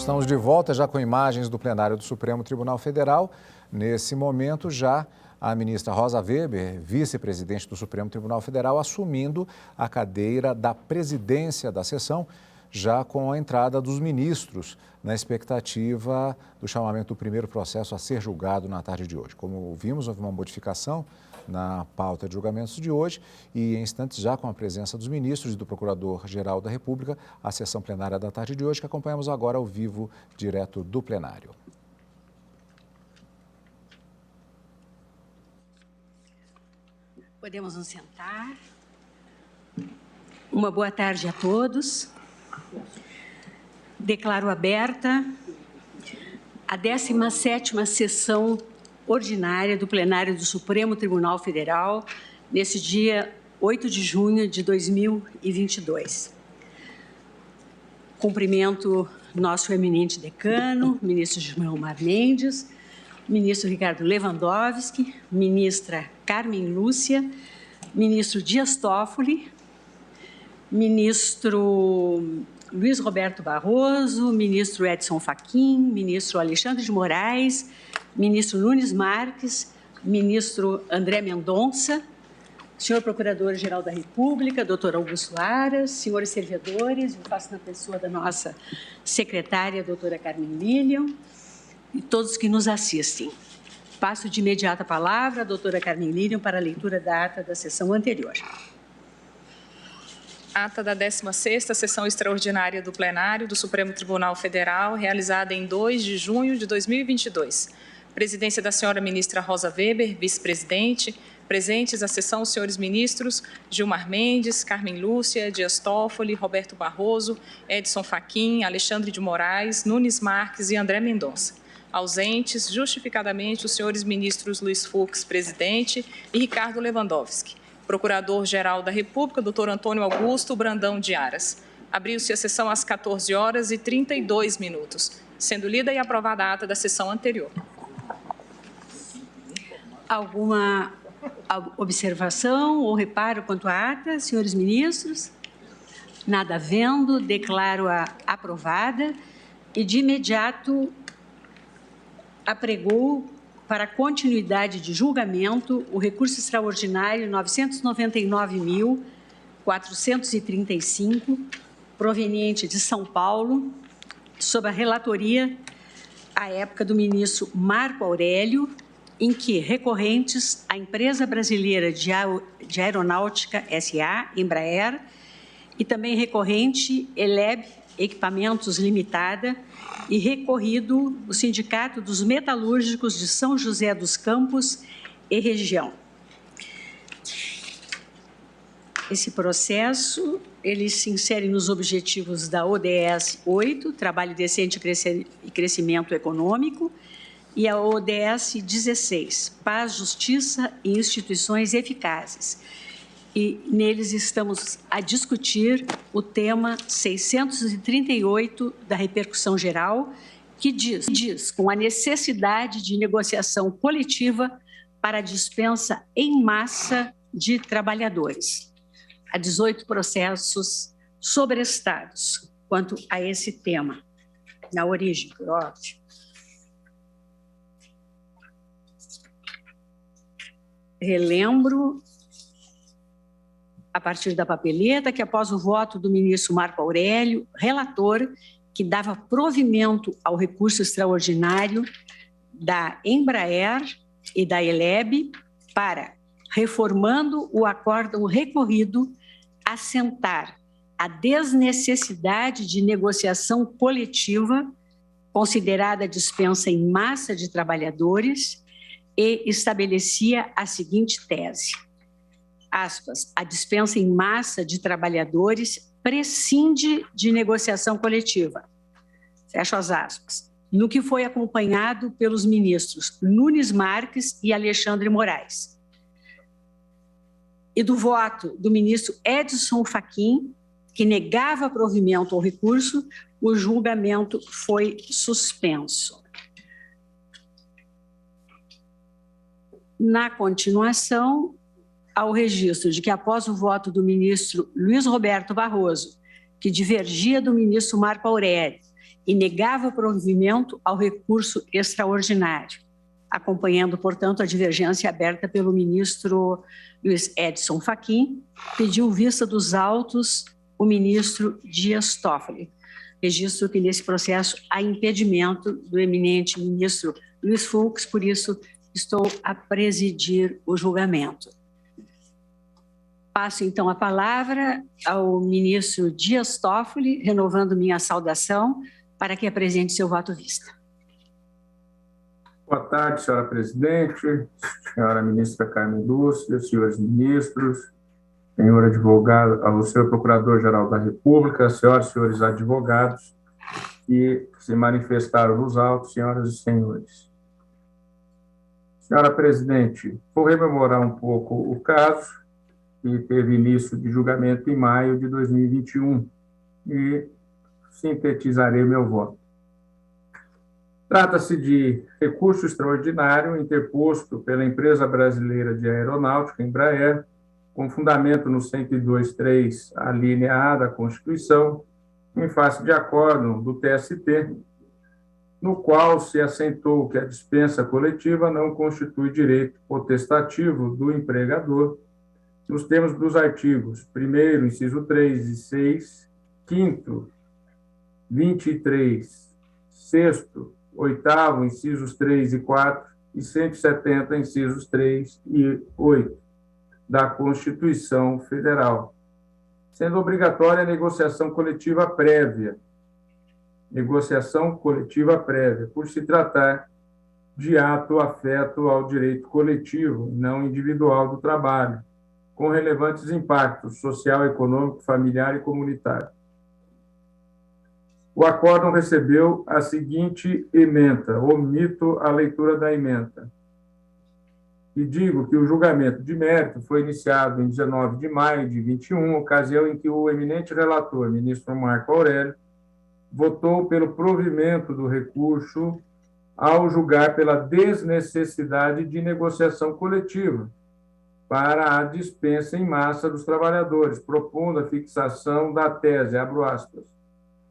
Estamos de volta já com imagens do plenário do Supremo Tribunal Federal. Nesse momento, já a ministra Rosa Weber, vice-presidente do Supremo Tribunal Federal, assumindo a cadeira da presidência da sessão, já com a entrada dos ministros, na expectativa do chamamento do primeiro processo a ser julgado na tarde de hoje. Como vimos, houve uma modificação na pauta de julgamentos de hoje e, em instantes, já com a presença dos ministros e do Procurador-Geral da República, a sessão plenária da tarde de hoje, que acompanhamos agora ao vivo, direto do plenário. Podemos nos sentar. Uma boa tarde a todos. Declaro aberta a 17ª sessão ordinária do plenário do Supremo Tribunal Federal, nesse dia 8 de junho de 2022. Cumprimento nosso eminente decano, ministro Gilmar Mendes, ministro Ricardo Lewandowski, ministra Carmen Lúcia, ministro Dias Toffoli, ministro Luiz Roberto Barroso, ministro Edson Fachin, ministro Alexandre de Moraes, ministro Nunes Marques, ministro André Mendonça, senhor Procurador-Geral da República, doutor Augusto Aras, senhores servidores, eu faço na pessoa da nossa secretária, doutora Carmen Lilian, e todos que nos assistem. Passo de imediato a palavra à doutora Carmen Lilian para a leitura da ata da sessão anterior. Ata da 16ª Sessão Extraordinária do Plenário do Supremo Tribunal Federal, realizada em 2 de junho de 2022. Presidência da senhora ministra Rosa Weber, vice-presidente. Presentes à sessão os senhores ministros Gilmar Mendes, Carmen Lúcia, Dias Toffoli, Roberto Barroso, Edson Fachin, Alexandre de Moraes, Nunes Marques e André Mendonça. Ausentes, justificadamente, os senhores ministros Luiz Fux, presidente, e Ricardo Lewandowski. Procurador-Geral da República, doutor Antônio Augusto Brandão de Aras. Abriu-se a sessão às 14h32, sendo lida e aprovada a ata da sessão anterior. Alguma observação ou reparo quanto à ata, senhores ministros? Nada havendo, declaro-a aprovada e, de imediato, apregou para continuidade de julgamento o recurso extraordinário 999.435, proveniente de São Paulo, sob a relatoria, à época, do ministro Marco Aurélio, em que recorrentes a Empresa Brasileira de Aeronáutica S.A., Embraer, e também recorrente ELEB Equipamentos Limitada, e recorrido o Sindicato dos Metalúrgicos de São José dos Campos e região. Esse processo, ele se insere nos objetivos da ODS 8, Trabalho Decente e Crescimento Econômico, e a ODS 16, Paz, Justiça e Instituições Eficazes. E neles estamos a discutir o tema 638 da repercussão geral, que diz com a necessidade de negociação coletiva para a dispensa em massa de trabalhadores. Há 18 processos sobrestados quanto a esse tema, na origem, por óbvio. Relembro, a partir da papeleta, que após o voto do ministro Marco Aurélio, relator, que dava provimento ao recurso extraordinário da Embraer e da ELEB para, reformando o acórdão recorrido, assentar a desnecessidade de negociação coletiva, considerada dispensa em massa de trabalhadores, e estabelecia a seguinte tese, aspas, a dispensa em massa de trabalhadores prescinde de negociação coletiva, fecha as aspas, no que foi acompanhado pelos ministros Nunes Marques e Alexandre Moraes. E do voto do ministro Edson Fachin, que negava provimento ao recurso, o julgamento foi suspenso. Na continuação, ao registro de que, após o voto do ministro Luiz Roberto Barroso, que divergia do ministro Marco Aurélio, e negava provimento ao recurso extraordinário, acompanhando, portanto, a divergência aberta pelo ministro Luiz Edson Fachin, pediu vista dos autos o ministro Dias Toffoli. Registro que nesse processo há impedimento do eminente ministro Luiz Fux, por isso estou a presidir o julgamento. Passo, então, a palavra ao ministro Dias Toffoli, renovando minha saudação, para que apresente seu voto vista. Boa tarde, senhora presidente, senhora ministra Carmen Lúcia, senhores ministros, senhor advogado, ao senhor procurador-geral da República, senhoras e senhores advogados que se manifestaram nos autos, senhoras e senhores. Senhora presidente, vou rememorar um pouco o caso, que teve início de julgamento em maio de 2021, e sintetizarei meu voto. Trata-se de recurso extraordinário interposto pela Empresa Brasileira de Aeronáutica, Embraer, com fundamento no 102.3, a linha A da Constituição, em face de acórdão do TST, no qual se assentou que a dispensa coletiva não constitui direito potestativo do empregador, nos termos dos artigos 1º, inciso 3 e 6, 5º, 23, 6º, 8º, incisos 3 e 4, e 170, incisos 3 e 8, da Constituição Federal, sendo obrigatória a negociação coletiva prévia. Negociação coletiva prévia, por se tratar de ato afeto ao direito coletivo, não individual do trabalho, com relevantes impactos social, econômico, familiar e comunitário. O acórdão recebeu a seguinte ementa, omito a leitura da ementa, e digo que o julgamento de mérito foi iniciado em 19 de maio de 21, ocasião em que o eminente relator, ministro Marco Aurélio, votou pelo provimento do recurso ao julgar pela desnecessidade de negociação coletiva para a dispensa em massa dos trabalhadores, propondo a fixação da tese, abro aspas,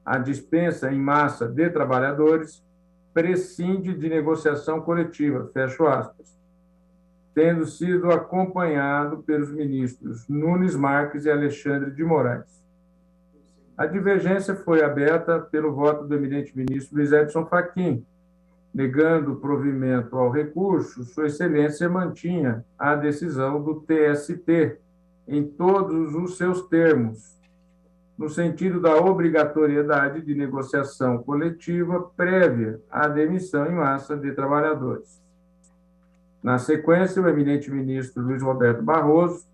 a dispensa em massa de trabalhadores prescinde de negociação coletiva, fecho aspas, tendo sido acompanhado pelos ministros Nunes Marques e Alexandre de Moraes. A divergência foi aberta pelo voto do eminente ministro Luiz Edson Fachin. Negando o provimento ao recurso, Sua Excelência mantinha a decisão do TST em todos os seus termos, no sentido da obrigatoriedade de negociação coletiva prévia à demissão em massa de trabalhadores. Na sequência, o eminente ministro Luiz Roberto Barroso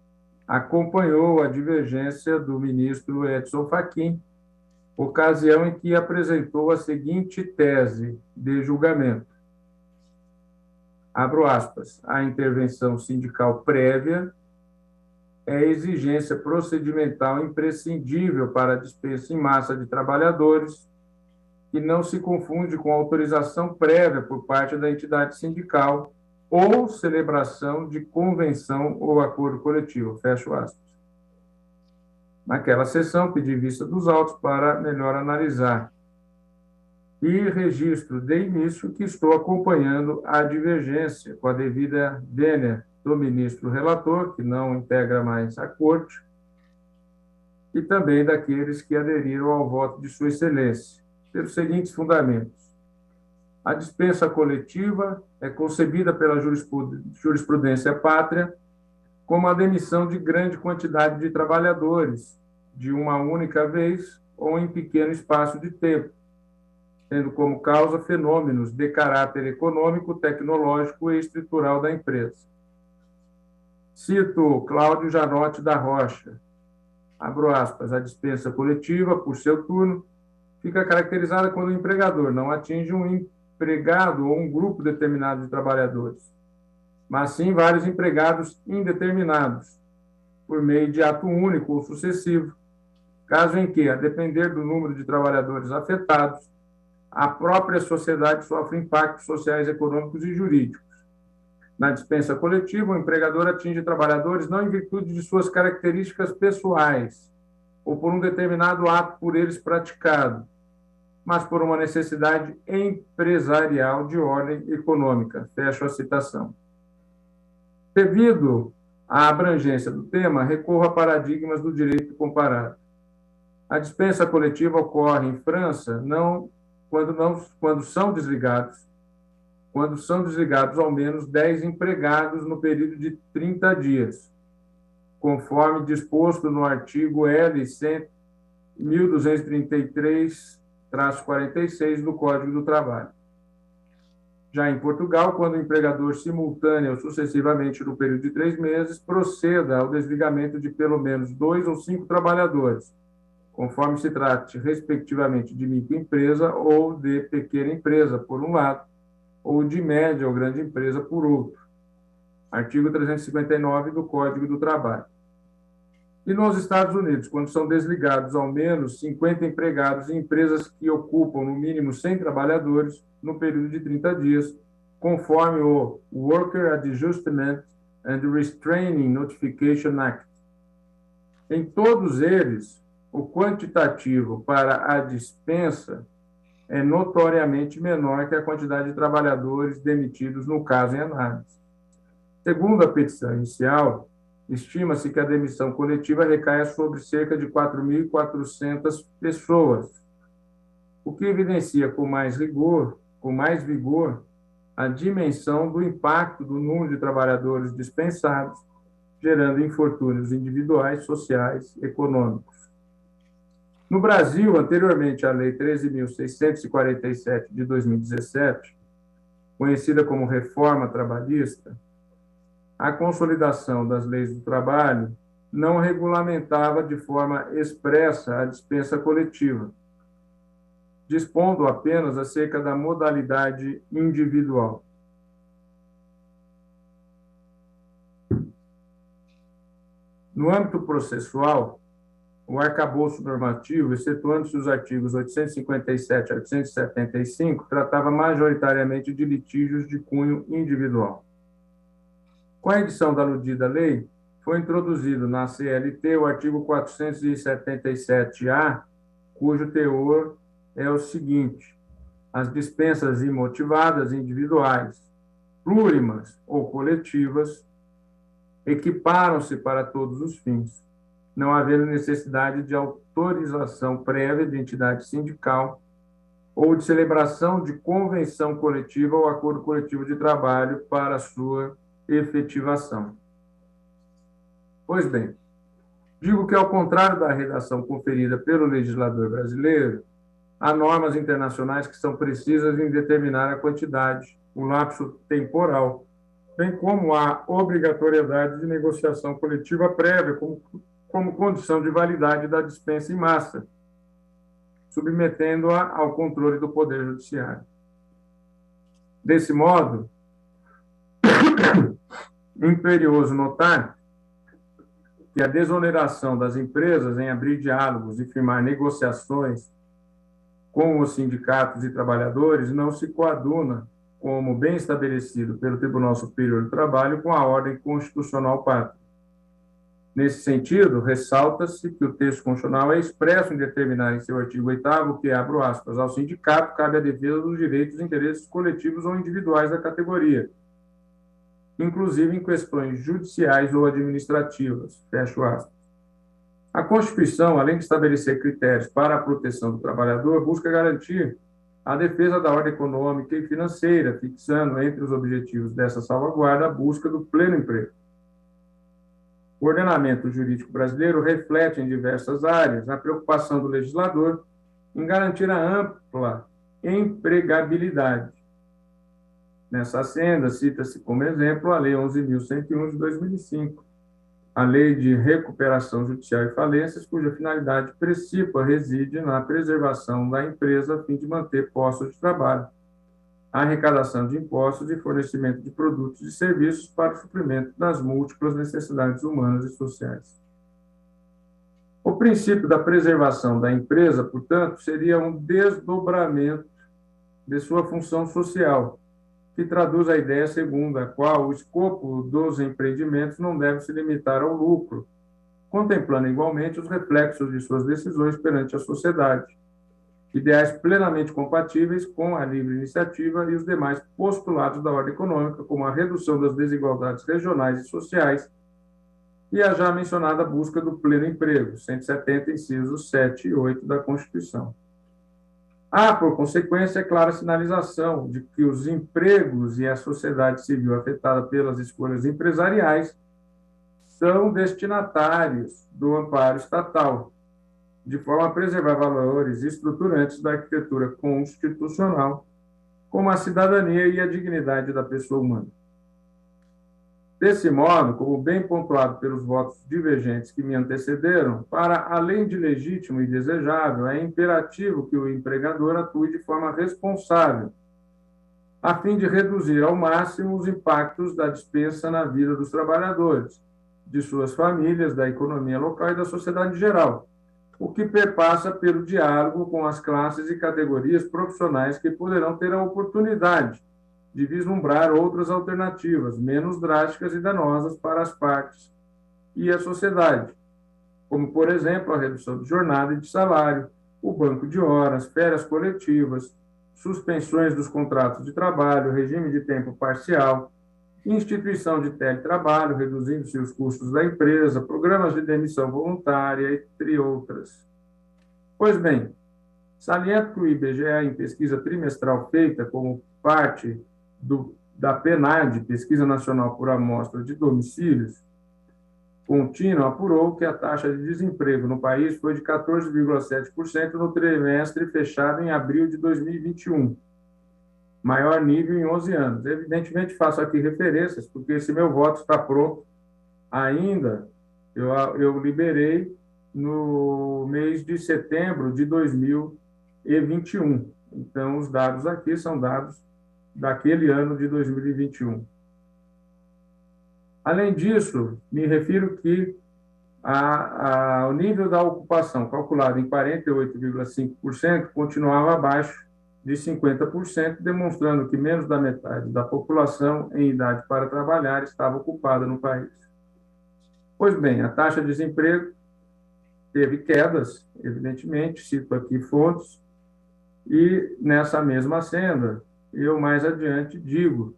acompanhou a divergência do ministro Edson Fachin, ocasião em que apresentou a seguinte tese de julgamento. Abro aspas, a intervenção sindical prévia é exigência procedimental imprescindível para a dispensa em massa de trabalhadores, que não se confunde com autorização prévia por parte da entidade sindical ou celebração de convenção ou acordo coletivo, fecho aspas. Naquela sessão, pedi vista dos autos para melhor analisar. E registro de início que estou acompanhando a divergência com a devida vênia do ministro relator, que não integra mais a Corte, e também daqueles que aderiram ao voto de Sua Excelência, pelos seguintes fundamentos. A dispensa coletiva é concebida pela jurisprudência pátria como a demissão de grande quantidade de trabalhadores, de uma única vez ou em pequeno espaço de tempo, tendo como causa fenômenos de caráter econômico, tecnológico e estrutural da empresa. Cito Cláudio Janotti da Rocha, abro aspas, a dispensa coletiva, por seu turno, fica caracterizada quando o empregador não atinge um empregado ou um grupo determinado de trabalhadores, mas sim vários empregados indeterminados, por meio de ato único ou sucessivo, caso em que, a depender do número de trabalhadores afetados, a própria sociedade sofre impactos sociais, econômicos e jurídicos. Na dispensa coletiva, o empregador atinge trabalhadores não em virtude de suas características pessoais ou por um determinado ato por eles praticado, mas por uma necessidade empresarial de ordem econômica. Fecho a citação. Devido à abrangência do tema, recorro a paradigmas do direito comparado. A dispensa coletiva ocorre em França quando são desligados ao menos 10 empregados no período de 30 dias, conforme disposto no artigo L. 1233-46 do Código do Trabalho. Já em Portugal, quando o empregador simultâneo ou sucessivamente no período de 3 meses proceda ao desligamento de pelo menos 2 ou 5 trabalhadores, conforme se trate, respectivamente, de microempresa ou de pequena empresa, por um lado, ou de média ou grande empresa, por outro. Artigo 359 do Código do Trabalho. E nos Estados Unidos, quando são desligados ao menos 50 empregados em empresas que ocupam no mínimo 100 trabalhadores no período de 30 dias, conforme o Worker Adjustment and Restraining Notification Act. Em todos eles, o quantitativo para a dispensa é notoriamente menor que a quantidade de trabalhadores demitidos no caso em análise. Segundo a petição inicial, estima-se que a demissão coletiva recaia sobre cerca de 4.400 pessoas, o que evidencia com mais vigor, a dimensão do impacto do número de trabalhadores dispensados, gerando infortúnios individuais, sociais, econômicos. No Brasil, anteriormente à Lei 13.647 de 2017, conhecida como Reforma Trabalhista, a consolidação das leis do trabalho não regulamentava de forma expressa a dispensa coletiva, dispondo apenas acerca da modalidade individual. No âmbito processual, o arcabouço normativo, excetuando-se os artigos 857 a 875, tratava majoritariamente de litígios de cunho individual. Com a edição da aludida lei, foi introduzido na CLT o artigo 477-A, cujo teor é o seguinte: as dispensas imotivadas individuais, plurimas ou coletivas, equiparam-se para todos os fins, não havendo necessidade de autorização prévia de entidade sindical ou de celebração de convenção coletiva ou acordo coletivo de trabalho para sua efetivação. Pois bem, digo que, ao contrário da redação conferida pelo legislador brasileiro, há normas internacionais que são precisas em determinar a quantidade, o lapso temporal, bem como a obrigatoriedade de negociação coletiva prévia como condição de validade da dispensa em massa, submetendo-a ao controle do Poder Judiciário. Desse modo, imperioso notar que a desoneração das empresas em abrir diálogos e firmar negociações com os sindicatos e trabalhadores não se coaduna, como bem estabelecido pelo Tribunal Superior do Trabalho, com a ordem constitucional pátria. Nesse sentido, ressalta-se que o texto constitucional é expresso em determinar em seu artigo 8º que, abro aspas, ao sindicato cabe a defesa dos direitos e interesses coletivos ou individuais da categoria, inclusive em questões judiciais ou administrativas, fecho aspas. A Constituição, além de estabelecer critérios para a proteção do trabalhador, busca garantir a defesa da ordem econômica e financeira, fixando entre os objetivos dessa salvaguarda a busca do pleno emprego. O ordenamento jurídico brasileiro reflete em diversas áreas a preocupação do legislador em garantir a ampla empregabilidade. Nessa senda, cita-se como exemplo a Lei 11.101 de 2005, a Lei de Recuperação Judicial e Falências, cuja finalidade principal reside na preservação da empresa a fim de manter postos de trabalho, a arrecadação de impostos e fornecimento de produtos e serviços para o suprimento das múltiplas necessidades humanas e sociais. O princípio da preservação da empresa, portanto, seria um desdobramento de sua função social, que traduz a ideia segundo a qual o escopo dos empreendimentos não deve se limitar ao lucro, contemplando igualmente os reflexos de suas decisões perante a sociedade, ideais plenamente compatíveis com a livre iniciativa e os demais postulados da ordem econômica, como a redução das desigualdades regionais e sociais e a já mencionada busca do pleno emprego, 170, incisos 7 e 8 da Constituição. Há, por consequência, clara sinalização de que os empregos e a sociedade civil afetada pelas escolhas empresariais são destinatários do amparo estatal, de forma a preservar valores estruturantes da arquitetura constitucional, como a cidadania e a dignidade da pessoa humana. Desse modo, como bem pontuado pelos votos divergentes que me antecederam, para além de legítimo e desejável, é imperativo que o empregador atue de forma responsável, a fim de reduzir ao máximo os impactos da dispensa na vida dos trabalhadores, de suas famílias, da economia local e da sociedade em geral, o que perpassa pelo diálogo com as classes e categorias profissionais que poderão ter a oportunidade de vislumbrar outras alternativas, menos drásticas e danosas para as partes e a sociedade, como, por exemplo, a redução de jornada e de salário, o banco de horas, férias coletivas, suspensões dos contratos de trabalho, regime de tempo parcial, instituição de teletrabalho, reduzindo-se os custos da empresa, programas de demissão voluntária, entre outras. Pois bem, saliento que o IBGE, em pesquisa trimestral feita como parte da PNAD, Pesquisa Nacional por Amostra de Domicílios, contínua, apurou que a taxa de desemprego no país foi de 14,7% no trimestre fechado em abril de 2021, maior nível em 11 anos. Evidentemente, faço aqui referências, porque esse meu voto está pronto ainda, eu liberei no mês de setembro de 2021. Então, os dados aqui são dados daquele ano de 2021. Além disso, me refiro que o nível da ocupação, calculado em 48,5%, continuava abaixo de 50%, demonstrando que menos da metade da população em idade para trabalhar estava ocupada no país. Pois bem, a taxa de desemprego teve quedas, evidentemente, cito aqui fontes, e nessa mesma senda, eu mais adiante digo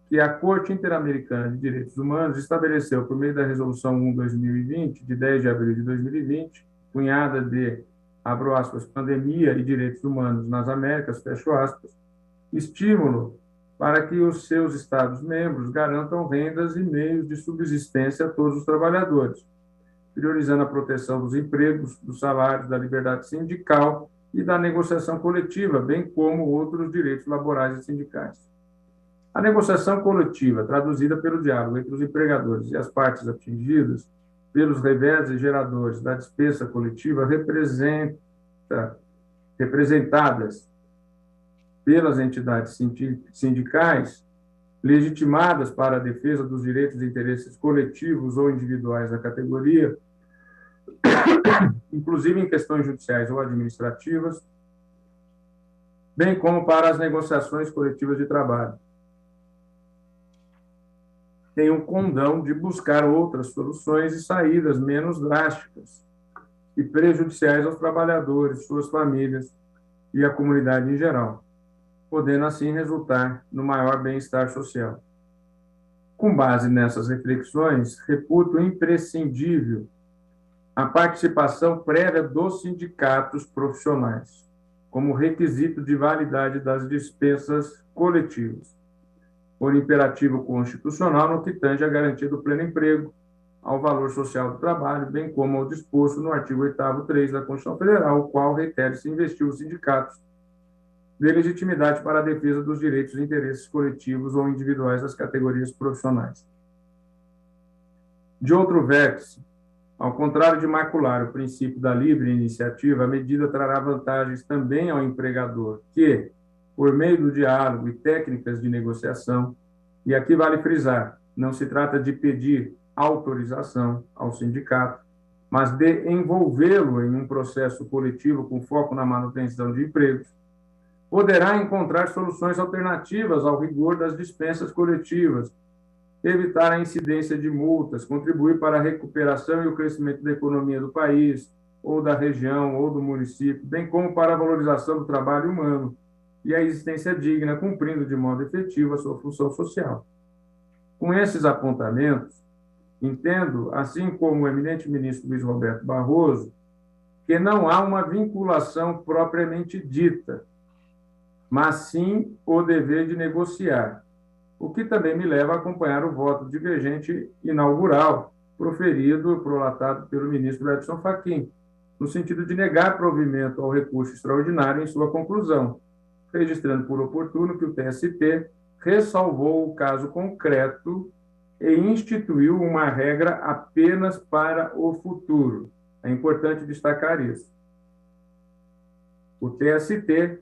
que a Corte Interamericana de Direitos Humanos estabeleceu, por meio da Resolução 1/2020, de 10 de abril de 2020, cunhada de, abro aspas, pandemia e direitos humanos nas Américas, fecho aspas, estímulo para que os seus Estados-membros garantam rendas e meios de subsistência a todos os trabalhadores, priorizando a proteção dos empregos, dos salários, da liberdade sindical e da negociação coletiva, bem como outros direitos laborais e sindicais. A negociação coletiva, traduzida pelo diálogo entre os empregadores e as partes atingidas pelos reveses geradores da dispensa coletiva, representadas pelas entidades sindicais, legitimadas para a defesa dos direitos e interesses coletivos ou individuais da categoria, inclusive em questões judiciais ou administrativas, bem como para as negociações coletivas de trabalho. Tem um condão de buscar outras soluções e saídas menos drásticas e prejudiciais aos trabalhadores, suas famílias e à comunidade em geral, podendo assim resultar no maior bem-estar social. Com base nessas reflexões, reputo imprescindível a participação prévia dos sindicatos profissionais, como requisito de validade das dispensas coletivas, por imperativo constitucional no que tange à garantia do pleno emprego, ao valor social do trabalho, bem como ao disposto no artigo 8º 3 da Constituição Federal, o qual requer-se investir os sindicatos de legitimidade para a defesa dos direitos e interesses coletivos ou individuais das categorias profissionais. De outro vértice, ao contrário de macular o princípio da livre iniciativa, a medida trará vantagens também ao empregador, que, por meio do diálogo e técnicas de negociação, e aqui vale frisar, não se trata de pedir autorização ao sindicato, mas de envolvê-lo em um processo coletivo com foco na manutenção de empregos, poderá encontrar soluções alternativas ao rigor das dispensas coletivas, evitar a incidência de multas, contribuir para a recuperação e o crescimento da economia do país, ou da região, ou do município, bem como para a valorização do trabalho humano e a existência digna, cumprindo de modo efetivo a sua função social. Com esses apontamentos, entendo, assim como o eminente ministro Luiz Roberto Barroso, que não há uma vinculação propriamente dita, mas sim o dever de negociar, o que também me leva a acompanhar o voto divergente inaugural proferido, prolatado pelo ministro Edson Fachin, no sentido de negar provimento ao recurso extraordinário em sua conclusão, registrando por oportuno que o TST ressalvou o caso concreto e instituiu uma regra apenas para o futuro. É importante destacar isso. O TST,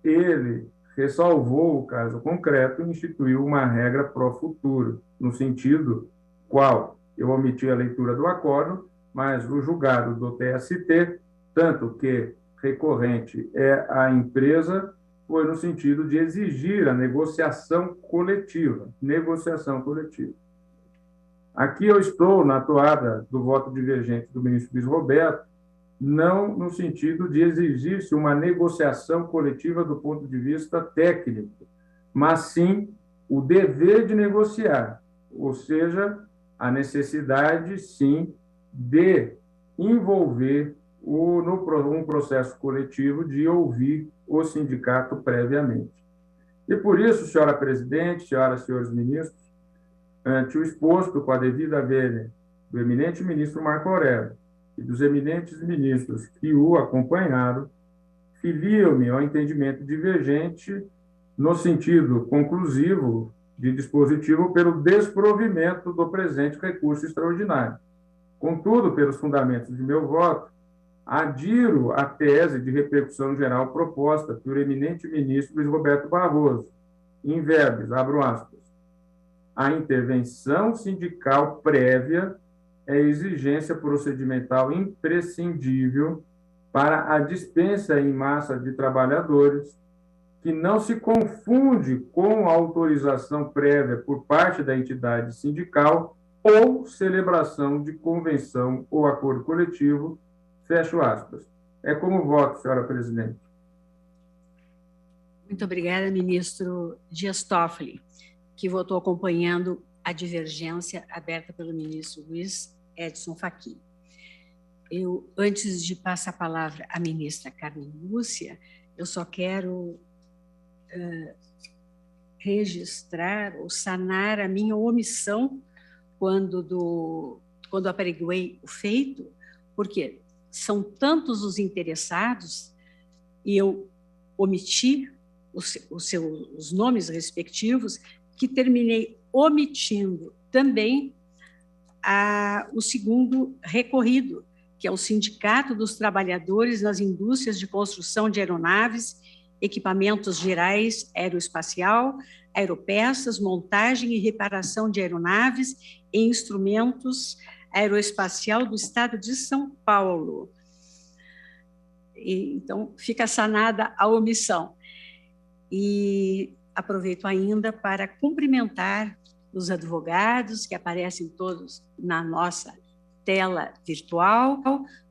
ele ressalvou o caso concreto e instituiu uma regra pro futuro, no sentido qual eu omiti a leitura do acordo, mas o julgado do TST, tanto que recorrente é a empresa, foi no sentido de exigir a negociação coletiva. Negociação coletiva. Aqui eu estou na toada do voto divergente do ministro Luiz Roberto, não no sentido de exigir-se uma negociação coletiva do ponto de vista técnico, mas sim o dever de negociar, ou seja, a necessidade, sim, de envolver um processo coletivo de ouvir o sindicato previamente. E por isso, senhora presidente, senhoras e senhores ministros, ante o exposto com a devida vênia do eminente ministro Marco Aurélio e dos eminentes ministros que o acompanharam, filio-me ao entendimento divergente no sentido conclusivo de dispositivo pelo desprovimento do presente recurso extraordinário. Contudo, pelos fundamentos de meu voto, adiro à tese de repercussão geral proposta pelo eminente ministro Luiz Roberto Barroso, em verbis, abro aspas, a intervenção sindical prévia é exigência procedimental imprescindível para a dispensa em massa de trabalhadores, que não se confunde com a autorização prévia por parte da entidade sindical ou celebração de convenção ou acordo coletivo, fecho aspas. É como voto, senhora presidente. Muito obrigada, ministro Dias Toffoli, que votou acompanhando a divergência aberta pelo ministro Luiz Edson Fachin. Eu, antes de passar a palavra à ministra Carmen Lúcia, eu só quero registrar ou sanar a minha omissão quando apregoei o feito, porque são tantos os interessados e eu omiti os nomes respectivos que terminei omitindo também o segundo recorrido, que é o Sindicato dos Trabalhadores nas Indústrias de Construção de Aeronaves, Equipamentos Gerais Aeroespacial, Aeropeças, Montagem e Reparação de Aeronaves e Instrumentos Aeroespacial do Estado de São Paulo. Então, fica sanada a omissão. E aproveito ainda para cumprimentar os advogados que aparecem todos na nossa tela virtual,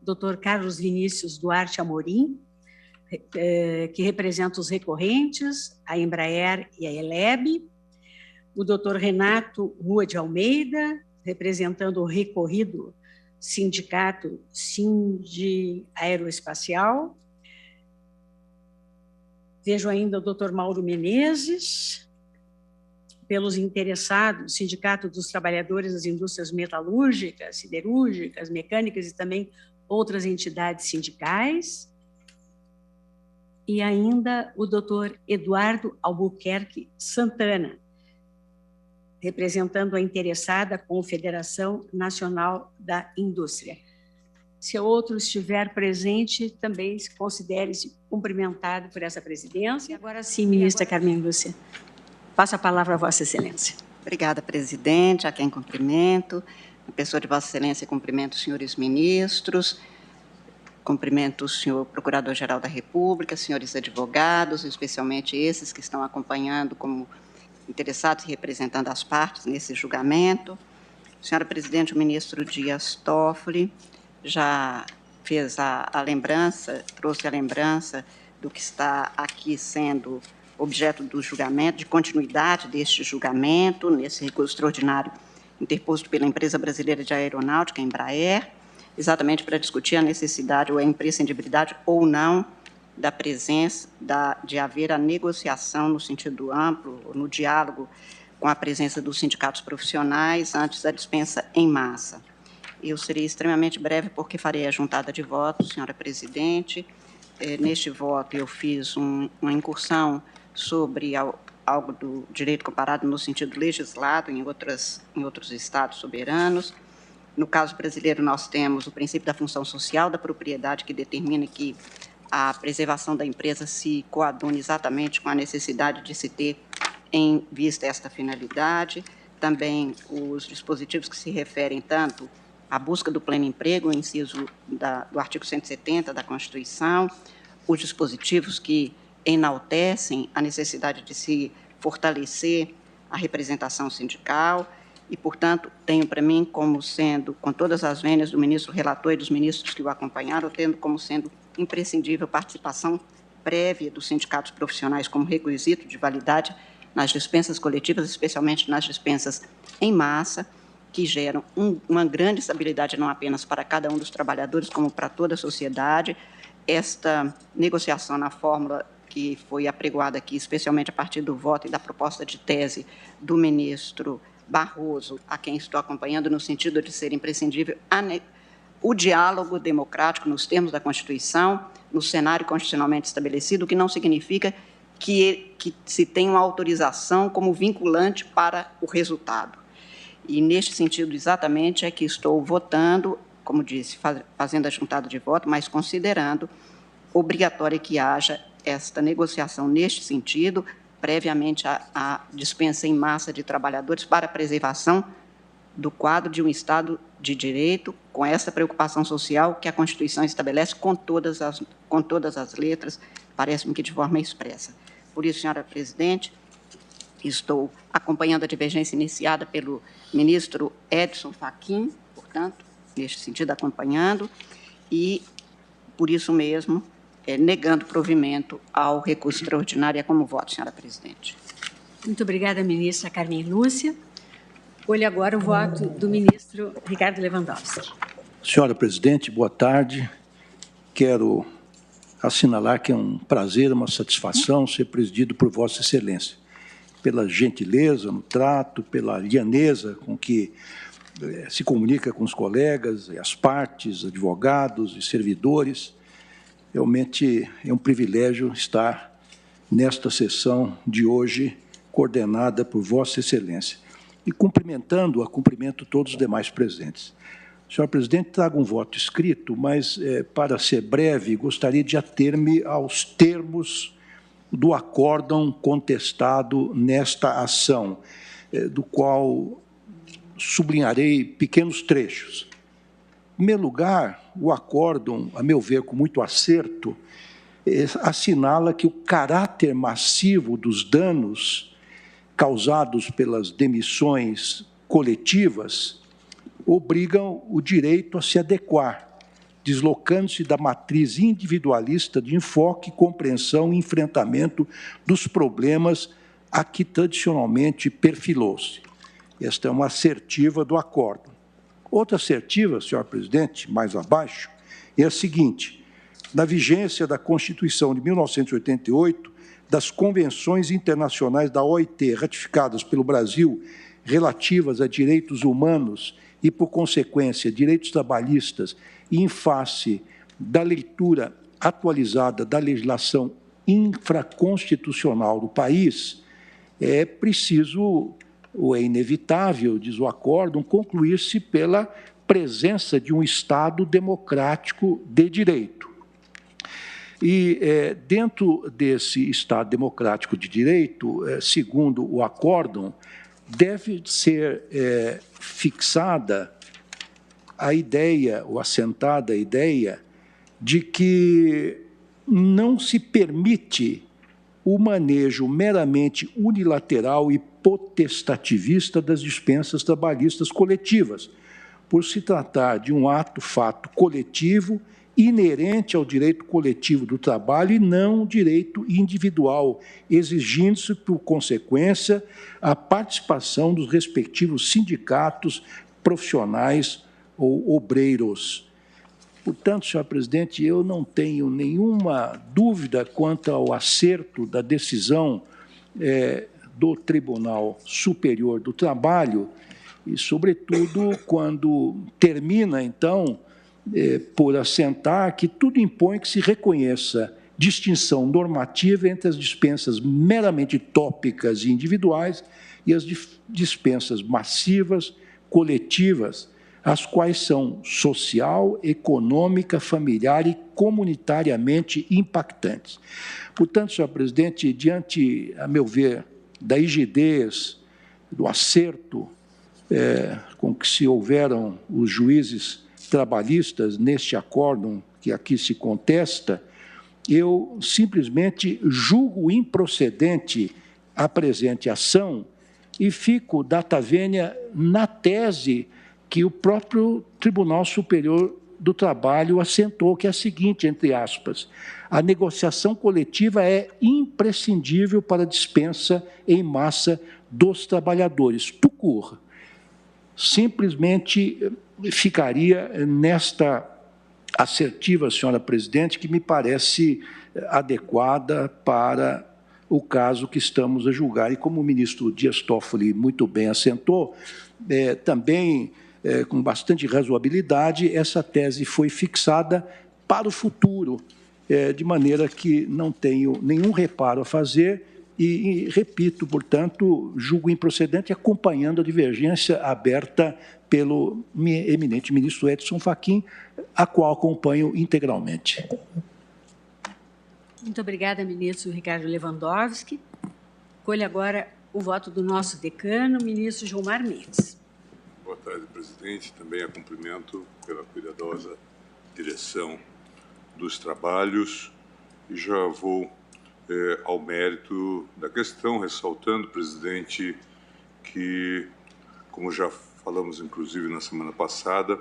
Dr. Carlos Vinícius Duarte Amorim, que representa os recorrentes, a Embraer e a Eleb, o Dr. Renato Rua de Almeida, representando o recorrido sindicato Sindi Aeroespacial. Vejo ainda o Dr. Mauro Menezes, pelos interessados, Sindicato dos Trabalhadores das Indústrias Metalúrgicas, Siderúrgicas, Mecânicas e também outras entidades sindicais. E ainda o Dr. Eduardo Albuquerque Santana, representando a interessada Confederação Nacional da Indústria. Se outro estiver presente, também considere-se cumprimentado por essa presidência. Agora sim, ministra Carmen Lúcia, passo a palavra a Vossa Excelência. Obrigada, presidente, a quem cumprimento. A pessoa de Vossa Excelência, cumprimento os senhores ministros, cumprimento o senhor Procurador-Geral da República, senhores advogados, especialmente esses que estão acompanhando como interessados e representando as partes nesse julgamento. Senhora presidente, o ministro Dias Toffoli já fez a lembrança, trouxe a lembrança do que está aqui sendo objeto do julgamento, de continuidade deste julgamento, nesse recurso extraordinário interposto pela Empresa Brasileira de Aeronáutica, Embraer, exatamente para discutir a necessidade ou a imprescindibilidade ou não da presença, de haver a negociação no sentido amplo, no diálogo com a presença dos sindicatos profissionais antes da dispensa em massa. Eu serei extremamente breve, porque farei a juntada de votos, senhora presidente. Neste voto, eu fiz uma incursão sobre algo do direito comparado no sentido legislado em outros estados soberanos. No caso brasileiro, nós temos o princípio da função social da propriedade, que determina que a preservação da empresa se coadune exatamente com a necessidade de se ter em vista esta finalidade. Também os dispositivos que se referem tanto à busca do pleno emprego, o inciso do artigo 170 da Constituição, os dispositivos que enaltecem a necessidade de se fortalecer a representação sindical e, portanto, tenho para mim como sendo, com todas as vênias do ministro relator e dos ministros que o acompanharam, tendo como sendo imprescindível participação prévia dos sindicatos profissionais como requisito de validade nas dispensas coletivas, especialmente nas dispensas em massa, que geram uma grande estabilidade não apenas para cada um dos trabalhadores, como para toda a sociedade. Esta negociação na fórmula que foi apregoada aqui, especialmente a partir do voto e da proposta de tese do ministro Barroso, a quem estou acompanhando, no sentido de ser imprescindível o diálogo democrático nos termos da Constituição, no cenário constitucionalmente estabelecido, o que não significa que se tenha uma autorização como vinculante para o resultado. E, neste sentido, exatamente, é que estou votando, como disse, fazendo a juntada de voto, mas considerando obrigatória que haja esta negociação neste sentido, previamente à dispensa em massa de trabalhadores para a preservação do quadro de um Estado de Direito, com essa preocupação social que a Constituição estabelece com todas as letras, parece-me que de forma expressa. Por isso, senhora presidente, estou acompanhando a divergência iniciada pelo ministro Edson Fachin, portanto, neste sentido, acompanhando, e, por isso mesmo, negando provimento ao recurso extraordinário. É como voto, senhora presidente. Muito obrigada, ministra Carmen Lúcia. Olhe agora o voto do ministro Ricardo Lewandowski. Senhora presidente, boa tarde. Quero assinalar que é um prazer, uma satisfação ser presidido por Vossa Excelência, pela gentileza no trato, pela lianeza com que se comunica com os colegas, as partes, advogados e servidores. Realmente é um privilégio estar nesta sessão de hoje, coordenada por Vossa Excelência. E cumprimento todos os demais presentes. Senhor presidente, trago um voto escrito, mas, para ser breve, gostaria de ater-me aos termos do acórdão contestado nesta ação, do qual sublinharei pequenos trechos. Em primeiro lugar, o acórdão, a meu ver, com muito acerto, assinala que o caráter massivo dos danos causados pelas demissões coletivas obrigam o direito a se adequar, deslocando-se da matriz individualista de enfoque, compreensão e enfrentamento dos problemas a que tradicionalmente perfilou-se. Esta é uma assertiva do acórdão. Outra assertiva, senhor presidente, mais abaixo, é a seguinte: na vigência da Constituição de 1988, das convenções internacionais da OIT ratificadas pelo Brasil relativas a direitos humanos e, por consequência, direitos trabalhistas, e em face da leitura atualizada da legislação infraconstitucional do país, é preciso, ou é inevitável, diz o acórdão, concluir-se pela presença de um Estado democrático de direito. E, dentro desse Estado democrático de direito, segundo o acórdão, deve ser fixada a ideia, ou assentada a ideia, de que não se permite o manejo meramente unilateral e potestativista das dispensas trabalhistas coletivas, por se tratar de um fato coletivo inerente ao direito coletivo do trabalho e não direito individual, exigindo-se, por consequência, a participação dos respectivos sindicatos profissionais ou obreiros. Portanto, senhor presidente, eu não tenho nenhuma dúvida quanto ao acerto da decisão do Tribunal Superior do Trabalho, e, sobretudo, quando termina, então, por assentar que tudo impõe que se reconheça distinção normativa entre as dispensas meramente tópicas e individuais e as dispensas massivas, coletivas, as quais são social, econômica, familiar e comunitariamente impactantes. Portanto, senhor presidente, diante, a meu ver, da rigidez, do acerto com que se houveram os juízes trabalhistas neste acórdão que aqui se contesta, eu simplesmente julgo improcedente a presente ação e fico data vênia na tese que o próprio Tribunal Superior do Trabalho assentou, que é a seguinte, entre aspas, a negociação coletiva é imprescindível para a dispensa em massa dos trabalhadores. Tucur. Simplesmente ficaria nesta assertiva, senhora presidente, que me parece adequada para o caso que estamos a julgar. E como o ministro Dias Toffoli muito bem assentou, também, com bastante razoabilidade, essa tese foi fixada para o futuro, de maneira que não tenho nenhum reparo a fazer e repito, portanto, julgo improcedente, acompanhando a divergência aberta pelo eminente ministro Edson Fachin, a qual acompanho integralmente. Muito obrigada, ministro Ricardo Lewandowski. Colho agora o voto do nosso decano, ministro Gilmar Mendes. Boa tarde, presidente. Também a cumprimento pela cuidadosa direção dos trabalhos e já vou ao mérito da questão, ressaltando, presidente, que, como já falamos, inclusive, na semana passada,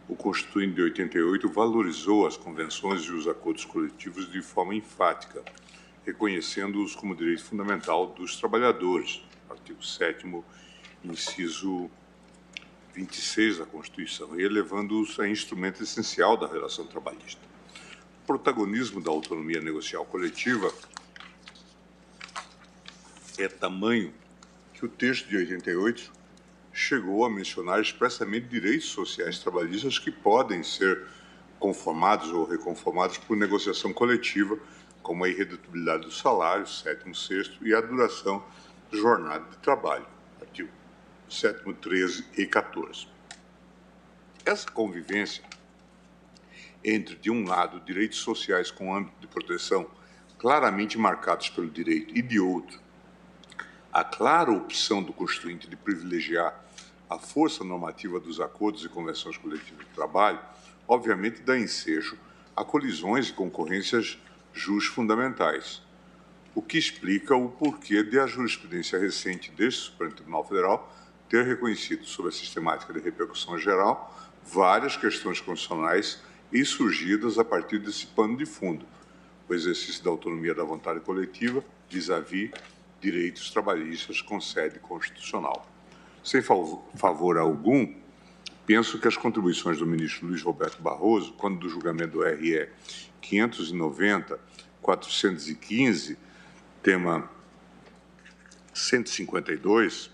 o Constituinte de 88 valorizou as convenções e os acordos coletivos de forma enfática, reconhecendo-os como direito fundamental dos trabalhadores, artigo 7º, inciso 26 da Constituição, e elevando-os a instrumento essencial da relação trabalhista. O protagonismo da autonomia negocial coletiva é tamanho que o texto de 88 chegou a mencionar expressamente direitos sociais trabalhistas que podem ser conformados ou reconformados por negociação coletiva, como a irredutibilidade do salário, 7º, 6º, e a duração da jornada de trabalho, artigo 7º, 13 e 14. Essa convivência entre, de um lado, direitos sociais com âmbito de proteção claramente marcados pelo direito e, de outro, a clara opção do Constituinte de privilegiar a força normativa dos acordos e convenções coletivas de trabalho, obviamente dá ensejo a colisões e concorrências fundamentais, o que explica o porquê de a jurisprudência recente deste Supremo Tribunal Federal ter reconhecido, sob a sistemática de repercussão geral, várias questões constitucionais e surgidas a partir desse pano de fundo, o exercício da autonomia da vontade coletiva vis-à-vis direitos trabalhistas com sede constitucional. Sem favor algum, penso que as contribuições do ministro Luiz Roberto Barroso, quando do julgamento do RE 590-415, tema 152,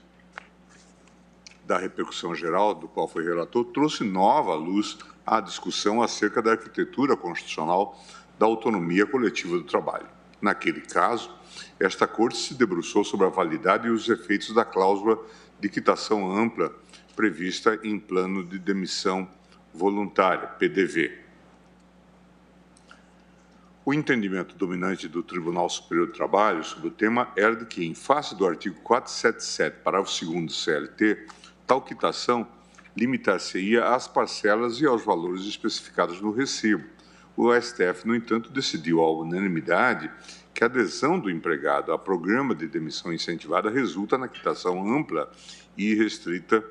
da repercussão geral, do qual foi relator, trouxe nova luz à discussão acerca da arquitetura constitucional da autonomia coletiva do trabalho. Naquele caso, esta Corte se debruçou sobre a validade e os efeitos da cláusula de quitação ampla prevista em plano de demissão voluntária, PDV. O entendimento dominante do Tribunal Superior do Trabalho sobre o tema era de que, em face do artigo 477, parágrafo 2º do CLT, tal quitação limitar-se-ia às parcelas e aos valores especificados no recibo. O STF, no entanto, decidiu à unanimidade que a adesão do empregado a programa de demissão incentivada resulta na quitação ampla e irrestrita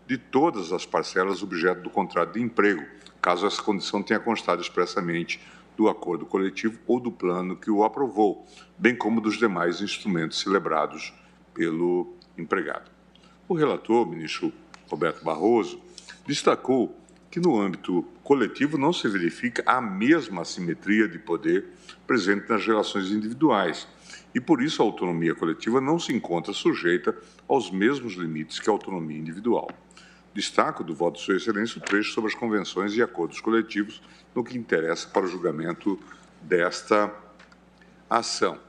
de todas as parcelas objeto do contrato de emprego, caso essa condição tenha constado expressamente do acordo coletivo ou do plano que o aprovou, bem como dos demais instrumentos celebrados pelo empregado. O relator, ministro Roberto Barroso, destacou que no âmbito coletivo não se verifica a mesma assimetria de poder presente nas relações individuais e, por isso, a autonomia coletiva não se encontra sujeita aos mesmos limites que a autonomia individual. Destaco do voto de Sua Excelência o trecho sobre as convenções e acordos coletivos no que interessa para o julgamento desta ação.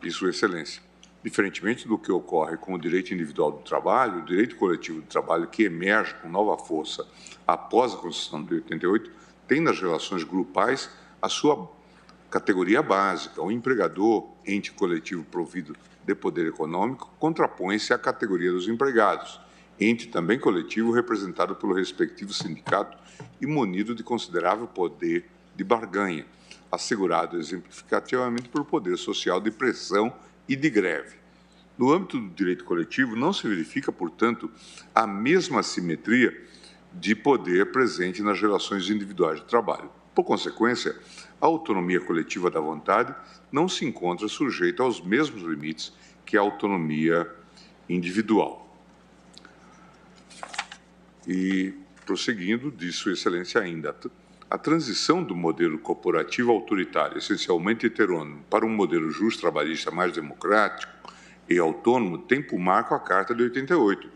De Sua Excelência, diferentemente do que ocorre com o direito individual do trabalho, o direito coletivo do trabalho, que emerge com nova força após a Constituição de 88, tem nas relações grupais a sua categoria básica. O empregador, ente coletivo provido de poder econômico, contrapõe-se à categoria dos empregados, ente também coletivo representado pelo respectivo sindicato e munido de considerável poder de barganha, assegurado exemplificativamente pelo poder social de pressão e de greve. No âmbito do direito coletivo, não se verifica, portanto, a mesma assimetria de poder presente nas relações individuais de trabalho. Por consequência, a autonomia coletiva da vontade não se encontra sujeita aos mesmos limites que a autonomia individual. E, prosseguindo, diz Sua Excelência ainda, a transição do modelo corporativo autoritário, essencialmente heterônomo, para um modelo justo trabalhista mais democrático e autônomo tem por marco a Carta de 88.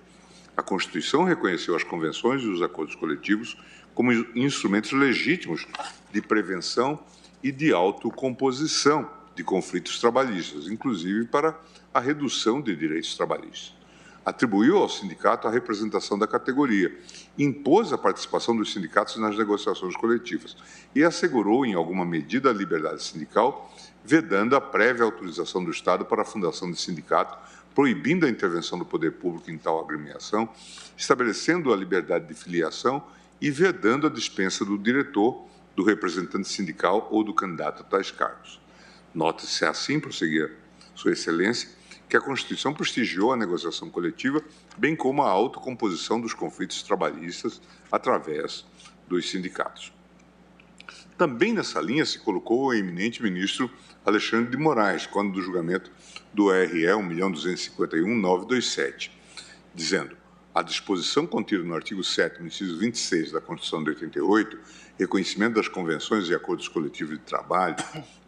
A Constituição reconheceu as convenções e os acordos coletivos como instrumentos legítimos de prevenção e de autocomposição de conflitos trabalhistas, inclusive para a redução de direitos trabalhistas. Atribuiu ao sindicato a representação da categoria, impôs a participação dos sindicatos nas negociações coletivas e assegurou, em alguma medida, a liberdade sindical, vedando a prévia autorização do Estado para a fundação de sindicato, proibindo a intervenção do poder público em tal agremiação, estabelecendo a liberdade de filiação e vedando a dispensa do diretor, do representante sindical ou do candidato a tais cargos. Nota-se assim, prosseguia Sua Excelência, que a Constituição prestigiou a negociação coletiva, bem como a autocomposição dos conflitos trabalhistas através dos sindicatos. Também nessa linha se colocou o eminente ministro Alexandre de Moraes, quando do julgamento do RE 1.251.927, dizendo: a disposição contida no artigo 7º, inciso 26 da Constituição de 88, reconhecimento das convenções e acordos coletivos de trabalho,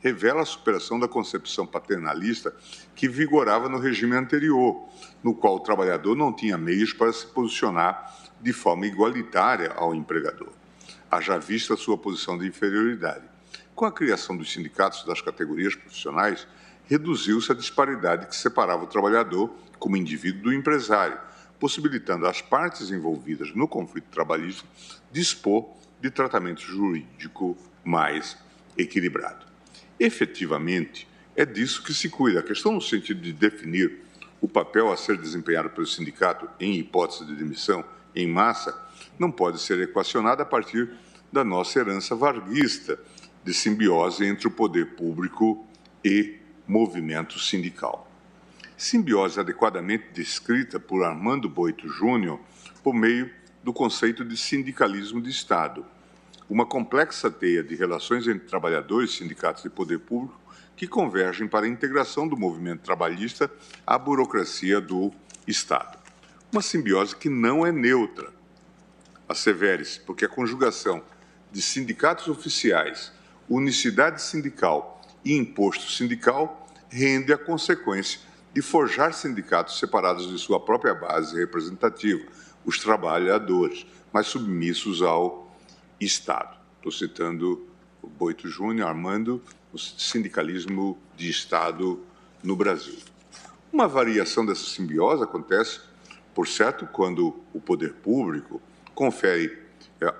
revela a superação da concepção paternalista que vigorava no regime anterior, no qual o trabalhador não tinha meios para se posicionar de forma igualitária ao empregador, haja vista a sua posição de inferioridade. Com a criação dos sindicatos das categorias profissionais, reduziu-se a disparidade que separava o trabalhador como indivíduo do empresário, possibilitando às partes envolvidas no conflito trabalhista dispor de tratamento jurídico mais equilibrado. Efetivamente, é disso que se cuida. A questão no sentido de definir o papel a ser desempenhado pelo sindicato em hipótese de demissão em massa não pode ser equacionada a partir da nossa herança varguista de simbiose entre o poder público e movimento sindical. Simbiose adequadamente descrita por Armando Boito Júnior por meio do conceito de sindicalismo de Estado, uma complexa teia de relações entre trabalhadores, sindicatos e poder público que convergem para a integração do movimento trabalhista à burocracia do Estado. Uma simbiose que não é neutra, assevere-se, porque a conjugação de sindicatos oficiais, unicidade sindical e imposto sindical rende a consequência de forjar sindicatos separados de sua própria base representativa, os trabalhadores, mas submissos ao Estado. Estou citando o Boito Júnior, Armando, o sindicalismo de Estado no Brasil. Uma variação dessa simbiose acontece, por certo, quando o poder público confere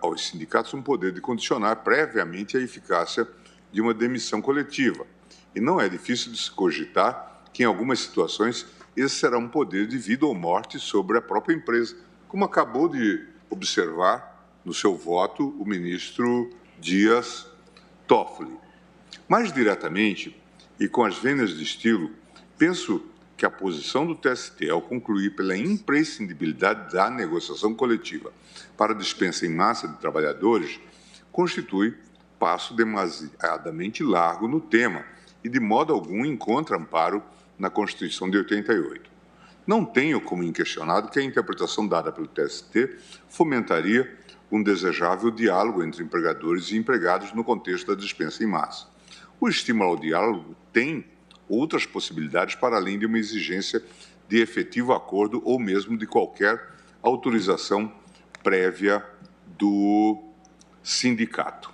aos sindicatos um poder de condicionar previamente a eficácia de uma demissão coletiva. E não é difícil de se cogitar que, em algumas situações, esse será um poder de vida ou morte sobre a própria empresa, como acabou de observar no seu voto o ministro Dias Toffoli. Mais diretamente, e com as vênias de estilo, penso que a posição do TST, ao concluir pela imprescindibilidade da negociação coletiva para a dispensa em massa de trabalhadores, constitui passo demasiadamente largo no tema e, de modo algum, encontra amparo na Constituição de 88. Não tenho como inquestionado que a interpretação dada pelo TST fomentaria um desejável diálogo entre empregadores e empregados no contexto da dispensa em massa. O estímulo ao diálogo tem outras possibilidades para além de uma exigência de efetivo acordo ou mesmo de qualquer autorização prévia do sindicato.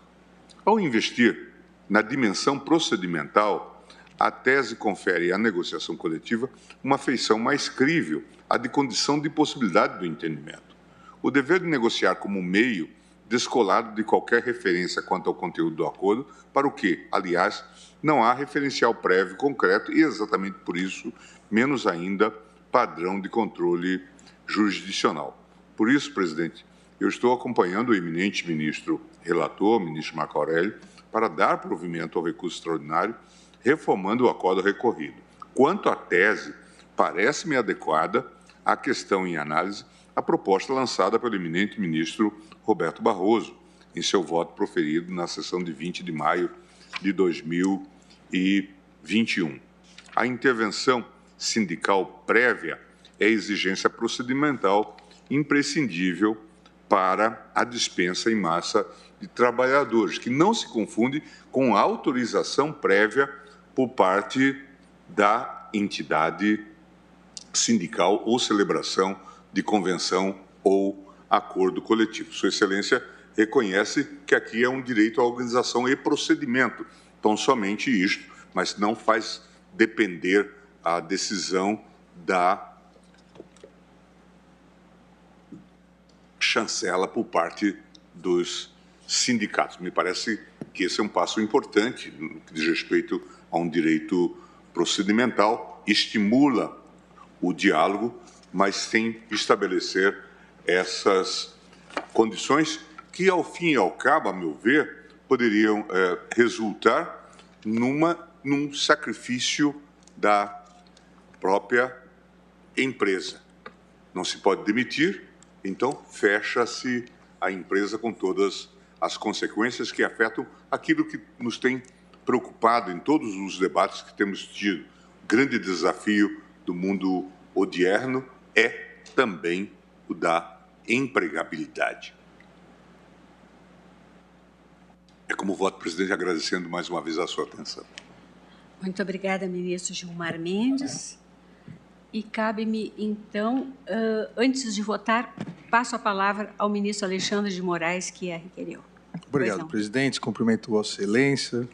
Ao investir na dimensão procedimental, a tese confere à negociação coletiva uma feição mais crível à de condição de possibilidade do entendimento. O dever de negociar como meio descolado de qualquer referência quanto ao conteúdo do acordo, para o que, aliás, não há referencial prévio concreto e, exatamente por isso, menos ainda, padrão de controle jurisdicional. Por isso, presidente, eu estou acompanhando o eminente ministro relator, ministro Marco Aurélio, para dar provimento ao recurso extraordinário, reformando o acordo recorrido. Quanto à tese, parece-me adequada à questão em análise a proposta lançada pelo eminente ministro Roberto Barroso, em seu voto proferido na sessão de 20 de maio de 2021. A intervenção sindical prévia é exigência procedimental imprescindível para a dispensa em massa de trabalhadores, que não se confunde com autorização prévia por parte da entidade sindical ou celebração de convenção ou acordo coletivo. Sua Excelência reconhece que aqui é um direito à organização e procedimento, então somente isto, mas não faz depender a decisão da chancela por parte dos sindicatos. Me parece que esse é um passo importante no que diz respeito a um direito procedimental, estimula o diálogo, mas sem estabelecer essas condições que, ao fim e ao cabo, a meu ver, poderiam resultar num sacrifício da própria empresa. Não se pode demitir, então fecha-se a empresa com todas as consequências que afetam aquilo que nos tem preocupado em todos os debates que temos tido. O grande desafio do mundo odierno é também o da empregabilidade. É como voto, presidente, agradecendo mais uma vez a sua atenção. Muito obrigada, ministro Gilmar Mendes. E cabe-me, então, antes de votar, passo a palavra ao ministro Alexandre de Moraes, que a requeriu. Obrigado, presidente. Cumprimento Vossa Excelência,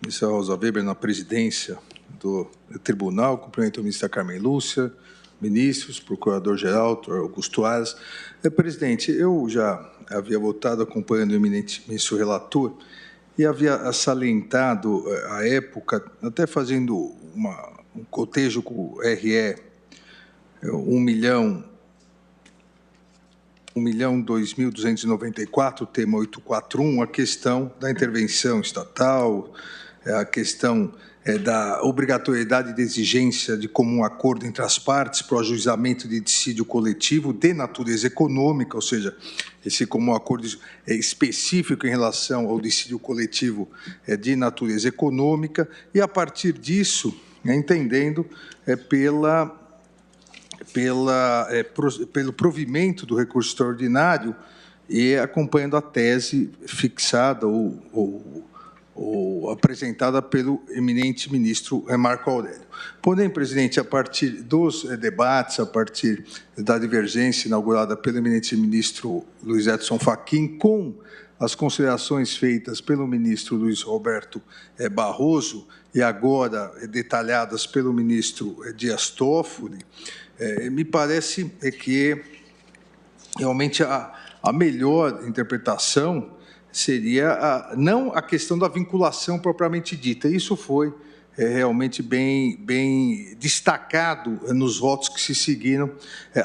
ministra Rosa Weber na presidência do tribunal, cumprimento a ministra Carmen Lúcia, ministros, procurador-geral, Augusto Aras. Presidente, eu já havia votado acompanhando o eminente ministro relator e havia salientado à época, até fazendo um cotejo com o RE 1.294, tema 841, a questão da intervenção estatal, a questão da obrigatoriedade de exigência de comum acordo entre as partes para o ajuizamento de dissídio coletivo de natureza econômica, ou seja, esse comum acordo é específico em relação ao dissídio coletivo de natureza econômica, e a partir disso, entendendo pelo provimento do recurso extraordinário e acompanhando a tese fixada ou apresentada pelo eminente ministro Marco Aurélio. Porém, presidente, a partir dos debates, a partir da divergência inaugurada pelo eminente ministro Luiz Edson Fachin, com as considerações feitas pelo ministro Luiz Roberto Barroso e agora detalhadas pelo ministro Dias Toffoli, me parece que realmente a melhor interpretação seria não a questão da vinculação propriamente dita. Isso foi realmente bem destacado nos votos que se seguiram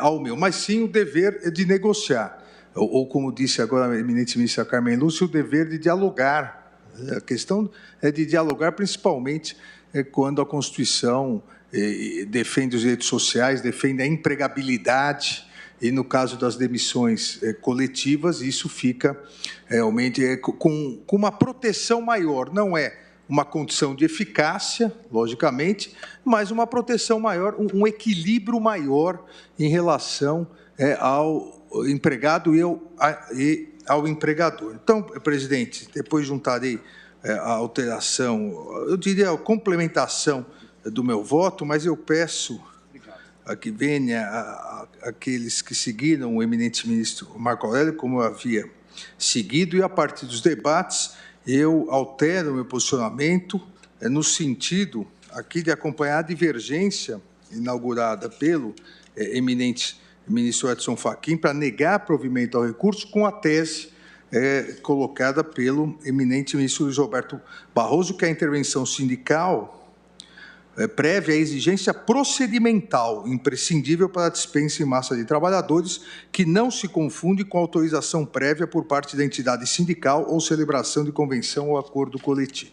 ao meu, mas sim o dever de negociar, ou como disse agora a eminente ministra Carmen Lúcia, o dever de dialogar. A questão é de dialogar principalmente quando a Constituição defende os direitos sociais, defende a empregabilidade, e no caso das demissões coletivas, isso fica realmente com uma proteção maior. Não é uma condição de eficácia, logicamente, mas uma proteção maior, um equilíbrio maior em relação ao empregado e ao empregador. Então, presidente, depois juntarei a alteração, eu diria a complementação do meu voto, mas eu peço a que venha aqueles que seguiram o eminente ministro Marco Aurélio, como eu havia seguido, e a partir dos debates eu altero o meu posicionamento no sentido aqui de acompanhar a divergência inaugurada pelo eminente ministro Edson Fachin para negar provimento ao recurso com a tese colocada pelo eminente ministro Luiz Roberto Barroso, que a intervenção sindical prévia à exigência procedimental imprescindível para a dispensa em massa de trabalhadores, que não se confunde com autorização prévia por parte da entidade sindical ou celebração de convenção ou acordo coletivo.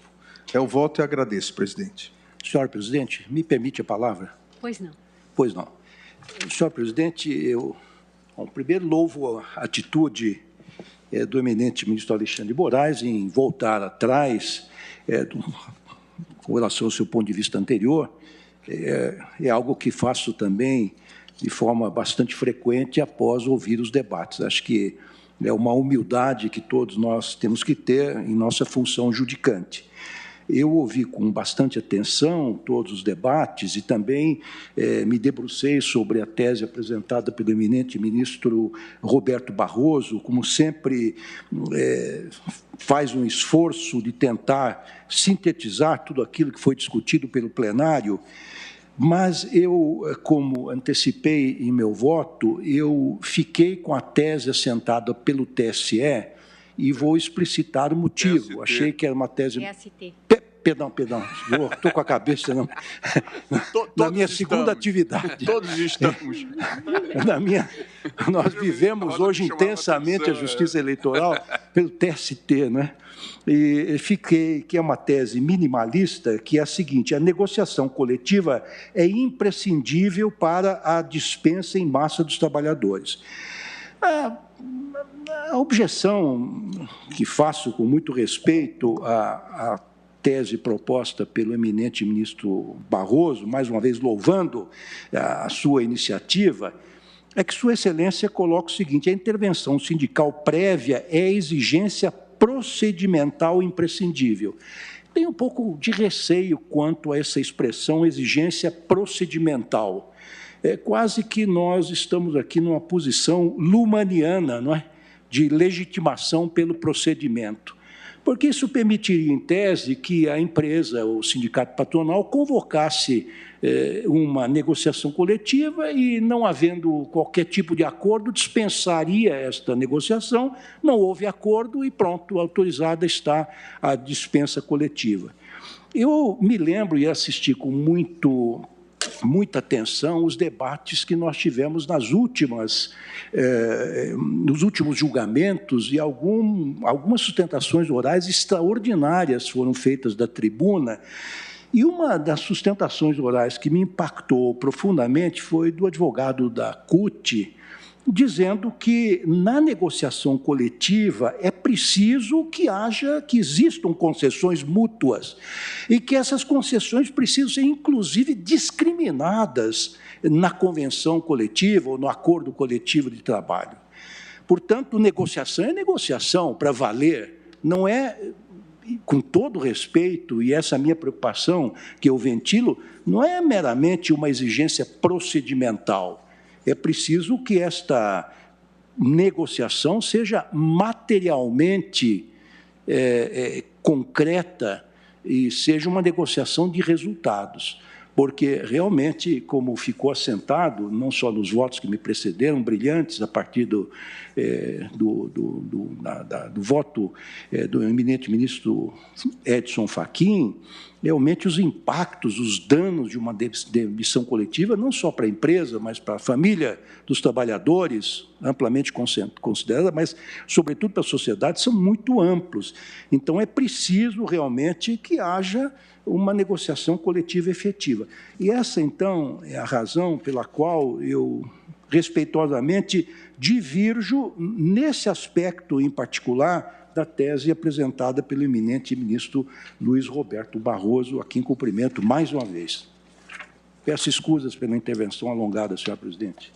É o voto e agradeço, presidente. Senhor presidente, me permite a palavra? Pois não. Pois não. Senhor presidente, eu, primeiro, louvo a atitude do eminente ministro Alexandre de Moraes em voltar atrás com relação ao seu ponto de vista anterior. É algo que faço também de forma bastante frequente após ouvir os debates. Acho que é uma humildade que todos nós temos que ter em nossa função judicante. Eu ouvi com bastante atenção todos os debates e também me debrucei sobre a tese apresentada pelo eminente ministro Roberto Barroso, como sempre faz um esforço de tentar sintetizar tudo aquilo que foi discutido pelo plenário, mas eu, como antecipei em meu voto, eu fiquei com a tese assentada pelo TSE e vou explicitar o motivo. TST. Achei que era uma tese... TST. Perdão, estou com a cabeça na minha segunda atividade. Todos estamos. Nós vivemos hoje intensamente a justiça eleitoral pelo TST, né? E fiquei, que é uma tese minimalista, que é a seguinte: a negociação coletiva é imprescindível para a dispensa em massa dos trabalhadores. A objeção que faço com muito respeito à tese proposta pelo eminente ministro Barroso, mais uma vez louvando a sua iniciativa, é que Sua Excelência coloca o seguinte: a intervenção sindical prévia é a exigência procedimental imprescindível. Tenho um pouco de receio quanto a essa expressão exigência procedimental. É quase que nós estamos aqui numa posição lumaniana, não é? De legitimação pelo procedimento. Porque isso permitiria, em tese, que a empresa, o sindicato patronal, convocasse uma negociação coletiva e, não havendo qualquer tipo de acordo, dispensaria esta negociação, não houve acordo e pronto, autorizada está a dispensa coletiva. Eu me lembro e assisti com muita atenção os debates que nós tivemos nos últimos julgamentos, e algumas sustentações orais extraordinárias foram feitas da tribuna. E uma das sustentações orais que me impactou profundamente foi do advogado da CUT, dizendo que na negociação coletiva é preciso que existam concessões mútuas e que essas concessões precisam ser, inclusive, discriminadas na convenção coletiva ou no acordo coletivo de trabalho. Portanto, negociação é negociação para valer, não é, com todo respeito, e essa minha preocupação que eu ventilo, não é meramente uma exigência procedimental. É preciso que esta negociação seja materialmente concreta e seja uma negociação de resultados, porque realmente, como ficou assentado, não só nos votos que me precederam, brilhantes, a partir do voto do eminente ministro Edson Fachin, realmente os impactos, os danos de uma demissão coletiva, não só para a empresa, mas para a família dos trabalhadores, amplamente considerada, mas, sobretudo, para a sociedade, são muito amplos. Então, é preciso realmente que haja uma negociação coletiva efetiva. E essa, então, é a razão pela qual eu, respeitosamente, divirjo, nesse aspecto em particular, da tese apresentada pelo eminente ministro Luiz Roberto Barroso, a quem cumprimento mais uma vez. Peço escusas pela intervenção alongada, senhor presidente.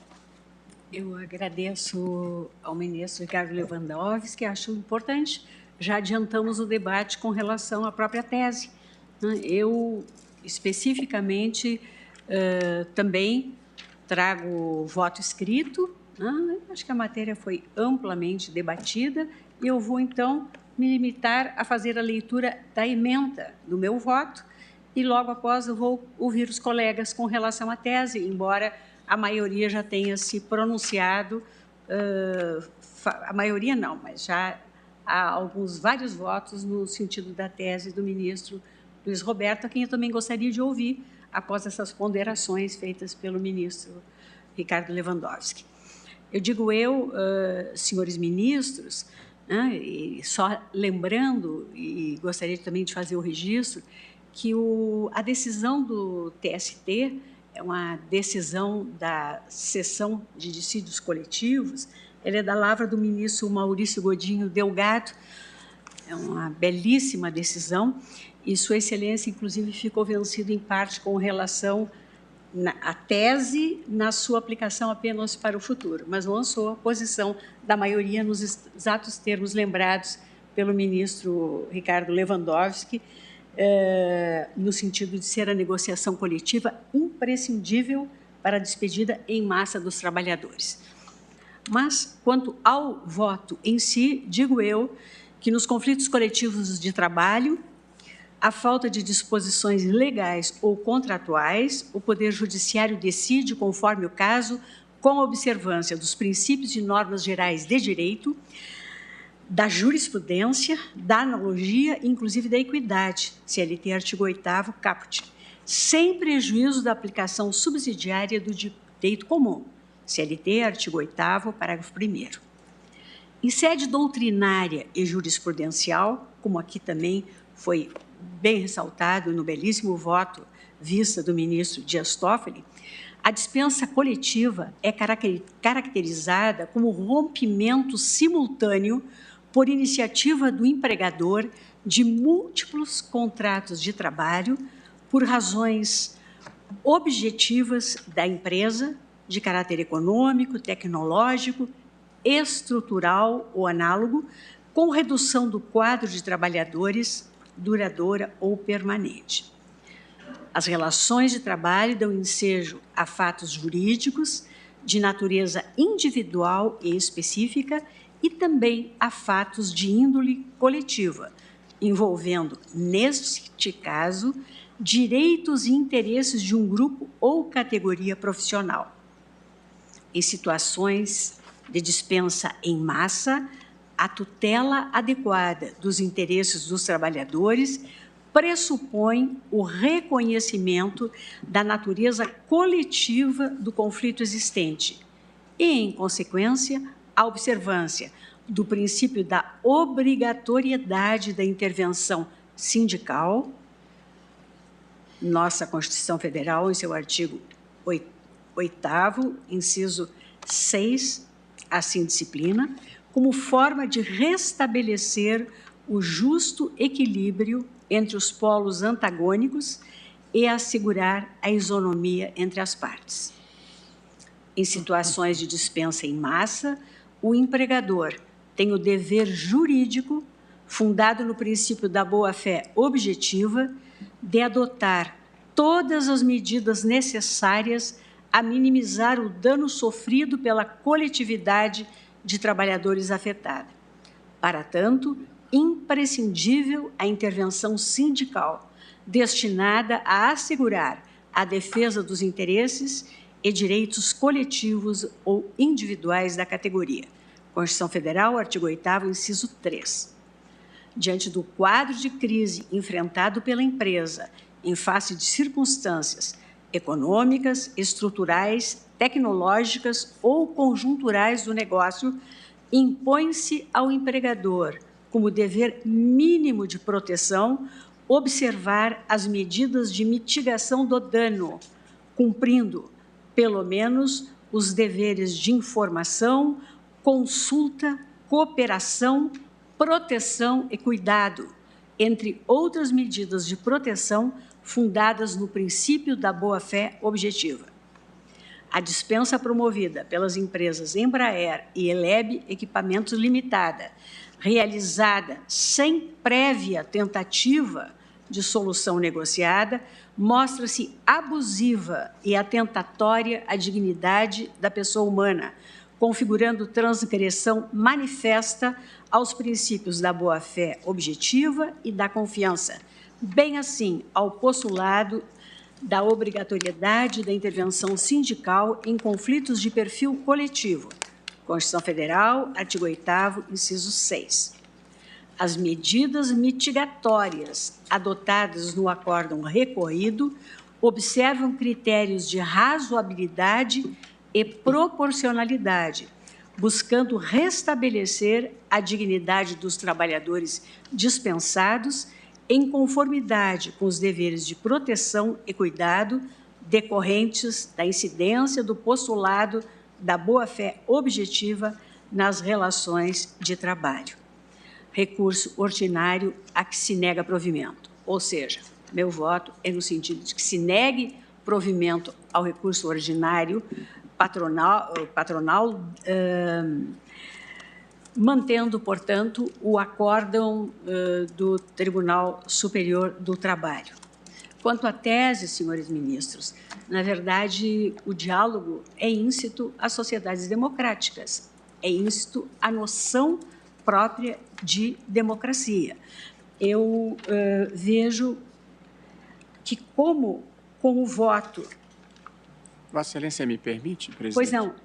Eu agradeço ao ministro Ricardo Lewandowski, acho importante, já adiantamos o debate com relação à própria tese. Eu, especificamente, também trago voto escrito, acho que a matéria foi amplamente debatida, e eu vou, então, me limitar a fazer a leitura da ementa do meu voto e, logo após, eu vou ouvir os colegas com relação à tese, embora a maioria já tenha se pronunciado, a maioria não, mas já há vários votos no sentido da tese do ministro Luiz Roberto, a quem eu também gostaria de ouvir após essas ponderações feitas pelo ministro Ricardo Lewandowski. Eu digo senhores ministros, e só lembrando, e gostaria também de fazer o registro, que a decisão do TST é uma decisão da Seção de Dissídios Coletivos, ela é da lavra do ministro Maurício Godinho Delgado, é uma belíssima decisão, e Sua Excelência, inclusive, ficou vencido em parte com relação à tese na sua aplicação apenas para o futuro, mas lançou a posição da maioria nos exatos termos lembrados pelo ministro Ricardo Lewandowski, no sentido de ser a negociação coletiva imprescindível para a despedida em massa dos trabalhadores. Mas, quanto ao voto em si, digo eu que nos conflitos coletivos de trabalho, a falta de disposições legais ou contratuais, o Poder Judiciário decide, conforme o caso, com a observância dos princípios e normas gerais de direito, da jurisprudência, da analogia, inclusive da equidade, CLT artigo 8º, caput, sem prejuízo da aplicação subsidiária do direito comum, CLT artigo 8º, parágrafo 1º. Em sede doutrinária e jurisprudencial, como aqui também foi bem ressaltado no belíssimo voto vista do ministro Dias Toffoli, a dispensa coletiva é caracterizada como rompimento simultâneo por iniciativa do empregador de múltiplos contratos de trabalho por razões objetivas da empresa, de caráter econômico, tecnológico, estrutural ou análogo, com redução do quadro de trabalhadores duradoura ou permanente. As relações de trabalho dão ensejo a fatos jurídicos de natureza individual e específica e também a fatos de índole coletiva, envolvendo, neste caso, direitos e interesses de um grupo ou categoria profissional. Em situações de dispensa em massa, a tutela adequada dos interesses dos trabalhadores pressupõe o reconhecimento da natureza coletiva do conflito existente e, em consequência, a observância do princípio da obrigatoriedade da intervenção sindical. Nossa Constituição Federal, em seu artigo 8º, inciso 6, assim disciplina, como forma de restabelecer o justo equilíbrio entre os polos antagônicos e assegurar a isonomia entre as partes. Em situações de dispensa em massa, o empregador tem o dever jurídico, fundado no princípio da boa-fé objetiva, de adotar todas as medidas necessárias a minimizar o dano sofrido pela coletividade de trabalhadores afetada. Para tanto, imprescindível a intervenção sindical, destinada a assegurar a defesa dos interesses e direitos coletivos ou individuais da categoria. Constituição Federal, artigo 8º, inciso 3. diante do quadro de crise enfrentado pela empresa, em face de circunstâncias econômicas, estruturais, tecnológicas ou conjunturais do negócio, impõe-se ao empregador, como dever mínimo de proteção, observar as medidas de mitigação do dano, cumprindo, pelo menos, os deveres de informação, consulta, cooperação, proteção e cuidado, entre outras medidas de proteção fundadas no princípio da boa-fé objetiva. A dispensa promovida pelas empresas Embraer e Eleb Equipamentos Limitada, realizada sem prévia tentativa de solução negociada, mostra-se abusiva e atentatória à dignidade da pessoa humana, configurando transgressão manifesta aos princípios da boa-fé objetiva e da confiança, bem assim ao postulado da obrigatoriedade da intervenção sindical em conflitos de perfil coletivo. Constituição Federal, artigo 8º, inciso 6. As medidas mitigatórias adotadas no acórdão recorrido observam critérios de razoabilidade e proporcionalidade, buscando restabelecer a dignidade dos trabalhadores dispensados em conformidade com os deveres de proteção e cuidado decorrentes da incidência do postulado da boa-fé objetiva nas relações de trabalho. Recurso ordinário a que se nega provimento, ou seja, meu voto é no sentido de que se negue provimento ao recurso ordinário patronal, mantendo, portanto, o acórdão do Tribunal Superior do Trabalho. Quanto à tese, senhores ministros, na verdade, o diálogo é íncito às sociedades democráticas, é íncito à noção própria de democracia. Eu vejo que, como com o voto... Vossa Excelência me permite, presidente? Pois não.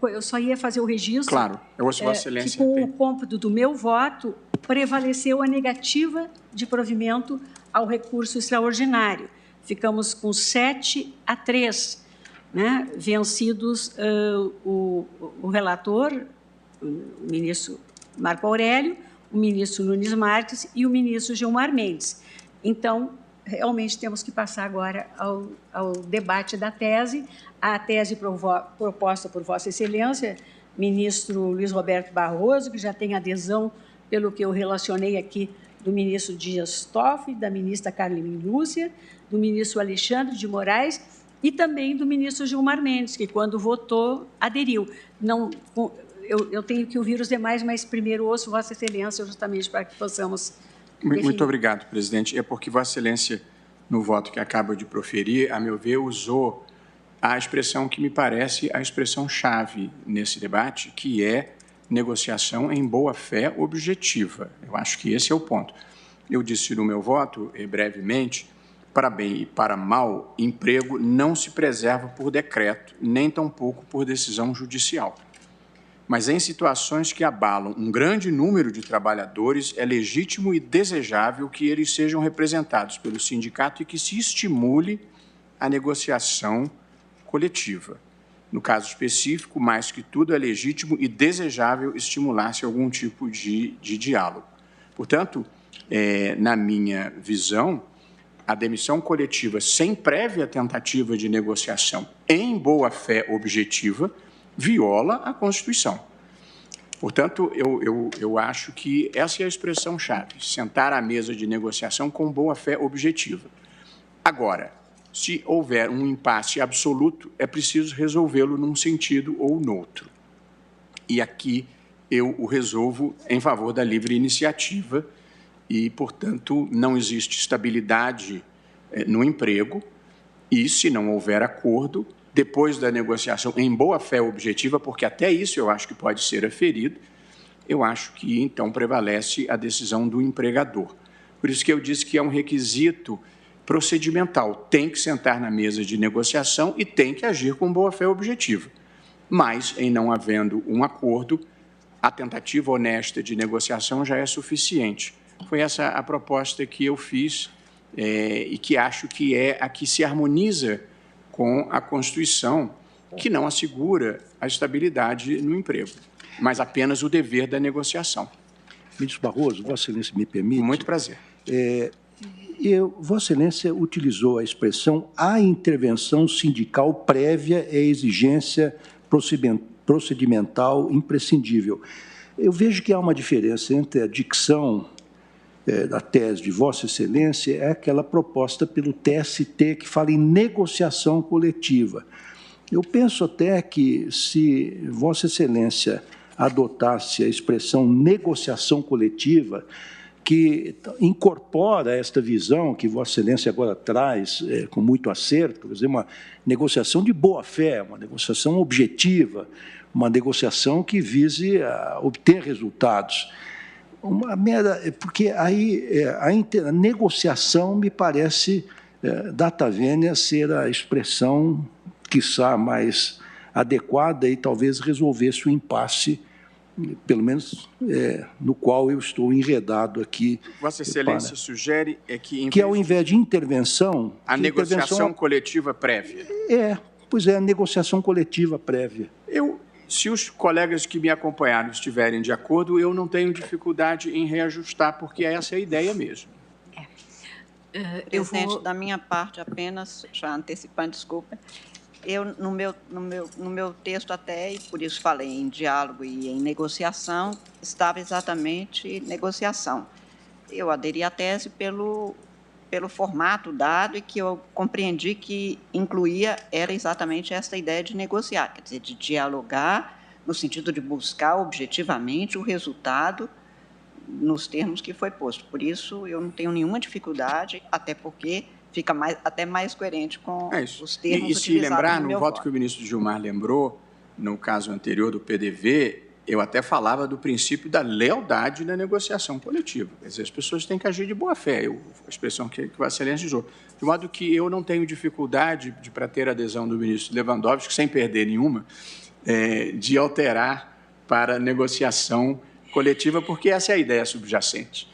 Eu só ia fazer o registro. Claro, eu ouço Vossa Excelência. Que com o cômputo do meu voto, prevaleceu a negativa de provimento ao recurso extraordinário. Ficamos com 7-3, né? Vencidos o relator, o ministro Marco Aurélio, o ministro Nunes Marques e o ministro Gilmar Mendes. Então, realmente temos que passar agora ao debate da tese. A tese proposta por Vossa Excelência, ministro Luiz Roberto Barroso, que já tem adesão, pelo que eu relacionei aqui, do ministro Dias Toffoli, da ministra Carmen Lúcia, do ministro Alexandre de Moraes e também do ministro Gilmar Mendes, que, quando votou, aderiu. Não, eu tenho que ouvir os demais, mas primeiro ouço Vossa Excelência, justamente para que possamos... Muito obrigado, presidente. É porque Vossa Excelência, no voto que acaba de proferir, a meu ver, usou a expressão que me parece a expressão-chave nesse debate, que é negociação em boa-fé objetiva. Eu acho que esse é o ponto. Eu disse no meu voto, brevemente, para bem e para mal, emprego não se preserva por decreto, nem tampouco por decisão judicial. Mas em situações que abalam um grande número de trabalhadores, é legítimo e desejável que eles sejam representados pelo sindicato e que se estimule a negociação coletiva. No caso específico, mais que tudo, é legítimo e desejável estimular-se algum tipo de diálogo. Portanto, na minha visão, a demissão coletiva sem prévia tentativa de negociação em boa-fé objetiva viola a Constituição. Portanto, eu acho que essa é a expressão-chave, sentar à mesa de negociação com boa-fé objetiva. Agora, se houver um impasse absoluto, é preciso resolvê-lo num sentido ou noutro. E aqui eu o resolvo em favor da livre iniciativa e, portanto, não existe estabilidade no emprego e, se não houver acordo, depois da negociação em boa-fé objetiva, porque até isso eu acho que pode ser aferido, eu acho que, então, prevalece a decisão do empregador. Por isso que eu disse que é um requisito procedimental, tem que sentar na mesa de negociação e tem que agir com boa-fé objetiva. Mas, em não havendo um acordo, a tentativa honesta de negociação já é suficiente. Foi essa a proposta que eu fiz e que acho que é a que se harmoniza com a Constituição, que não assegura a estabilidade no emprego, mas apenas o dever da negociação. Ministro Barroso, Vossa Excelência me permite? Com muito prazer. Vossa Excelência utilizou a expressão "a intervenção sindical prévia é exigência procedimental imprescindível". Eu vejo que há uma diferença entre a dicção da tese de Vossa Excelência e aquela proposta pelo TST, que fala em negociação coletiva. Eu penso até que, se Vossa Excelência adotasse a expressão negociação coletiva, que incorpora esta visão que Vossa Excelência agora traz com muito acerto, quer dizer, uma negociação de boa-fé, uma negociação objetiva, uma negociação que vise obter resultados. Porque aí a negociação me parece, data vênia, ser a expressão, quiçá, mais adequada e talvez resolvesse o impasse, pelo menos no qual eu estou enredado aqui. Vossa Excelência sugere que ao invés de intervenção... A negociação coletiva prévia. Pois é, a negociação coletiva prévia. Se os colegas que me acompanharam estiverem de acordo, eu não tenho dificuldade em reajustar, porque essa é a ideia mesmo. Presidente, da minha parte, apenas, já antecipando, desculpa, eu, no meu texto até, e por isso falei em diálogo e em negociação, estava exatamente negociação. Eu aderi à tese pelo formato dado e que eu compreendi que incluía, era exatamente essa ideia de negociar, quer dizer, de dialogar no sentido de buscar objetivamente o resultado nos termos que foi posto. Por isso, eu não tenho nenhuma dificuldade, até porque fica até mais coerente com os termos utilizados no meu voto. E se lembrar, no voto que o ministro Gilmar lembrou, no caso anterior do PDV, eu até falava do princípio da lealdade na negociação coletiva. Quer dizer, as pessoas têm que agir de boa-fé, a expressão que Vossa Excelência usou. De modo que eu não tenho dificuldade para ter a adesão do ministro Lewandowski, sem perder nenhuma, de alterar para negociação coletiva, porque essa é a ideia subjacente.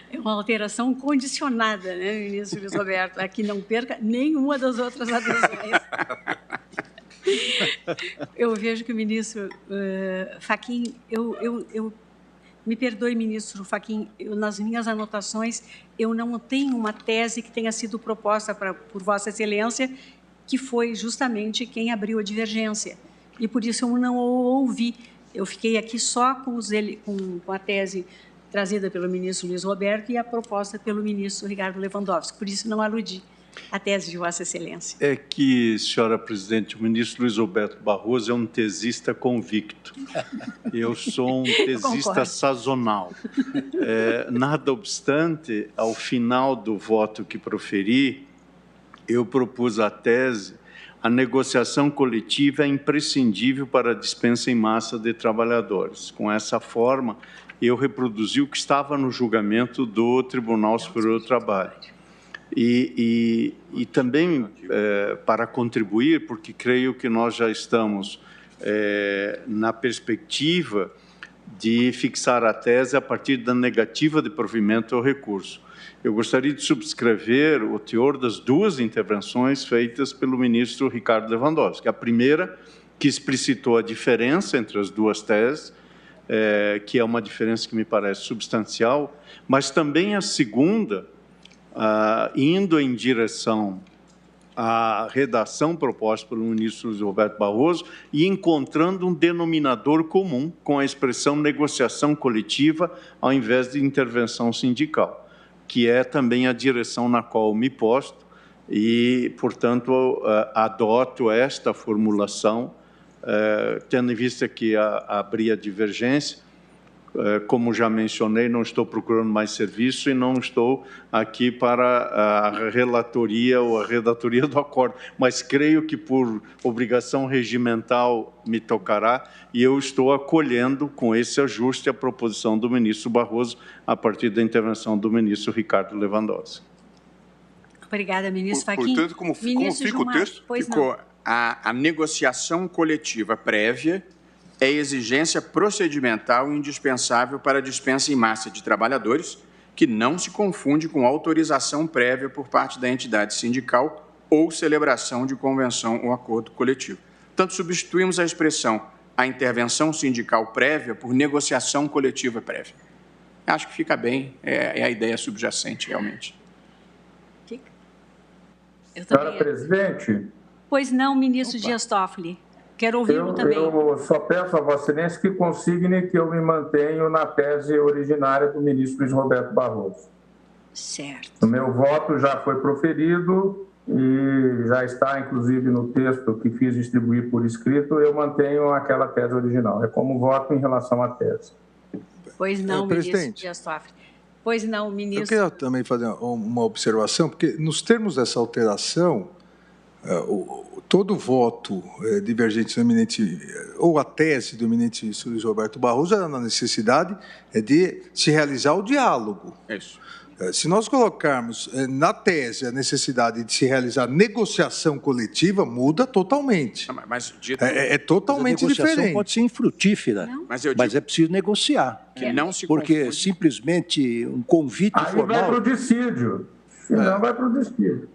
É uma alteração condicionada, né, ministro Luiz Roberto, a que não perca nenhuma das outras adesões. Eu vejo que o ministro Fachin, me perdoe, ministro Fachin, nas minhas anotações, eu não tenho uma tese que tenha sido proposta por Vossa Excelência, que foi justamente quem abriu a divergência. E por isso eu não o ouvi. Eu fiquei aqui só com a tese trazida pelo ministro Luiz Roberto e a proposta pelo ministro Ricardo Lewandowski. Por isso não aludi a tese de Vossa Excelência. É que, senhora presidente, o ministro Luiz Roberto Barroso é um tesista convicto. Eu sou um tesista sazonal. Nada obstante, ao final do voto que proferi, eu propus a tese: a negociação coletiva é imprescindível para a dispensa em massa de trabalhadores. Com essa forma, eu reproduzi o que estava no julgamento do Tribunal Superior do Trabalho. E também para contribuir, porque creio que nós já estamos na perspectiva de fixar a tese a partir da negativa de provimento ao recurso. Eu gostaria de subscrever o teor das duas intervenções feitas pelo ministro Ricardo Lewandowski. A primeira, que explicitou a diferença entre as duas teses, que é uma diferença que me parece substancial, mas também a segunda, indo em direção à redação proposta pelo ministro Roberto Barroso e encontrando um denominador comum com a expressão negociação coletiva ao invés de intervenção sindical, que é também a direção na qual me posto e, portanto, adoto esta formulação, tendo em vista que abria divergência. Como já mencionei, não estou procurando mais serviço e não estou aqui para a relatoria ou a redatoria do acordo, mas creio que por obrigação regimental me tocará e eu estou acolhendo com esse ajuste a proposição do ministro Barroso a partir da intervenção do ministro Ricardo Lewandowski. Obrigada, ministro Fachin. Portanto, como fica o texto? Ficou a negociação coletiva prévia é exigência procedimental indispensável para a dispensa em massa de trabalhadores, que não se confunde com autorização prévia por parte da entidade sindical ou celebração de convenção ou acordo coletivo. Portanto, substituímos a expressão a intervenção sindical prévia por negociação coletiva prévia. Acho que fica bem, é a ideia subjacente, realmente. Fica. Senhora presidente. Pois não, ministro Dias Toffoli. Quero ouvi-lo também. Eu só peço a Vossa Excelência que consigne que eu me mantenho na tese originária do ministro Luiz Roberto Barroso. Certo. O meu voto já foi proferido e já está, inclusive, no texto que fiz distribuir por escrito, eu mantenho aquela tese original. É como voto em relação à tese. Pois não, ministro Dias Toffoli. Pois não, ministro. Eu queria também fazer uma observação, porque nos termos dessa alteração, todo voto divergente do eminente, ou a tese do eminente Luiz Roberto Barroso era na necessidade de se realizar o diálogo. Isso. Se nós colocarmos na tese a necessidade de se realizar negociação coletiva, muda totalmente. Não, mas dito, é totalmente a negociação diferente. Pode ser infrutífera, mas é preciso negociar. Que não se porque confunde. Simplesmente um convite Aí formal... vai para o dissídio. Senão vai para o dissídio.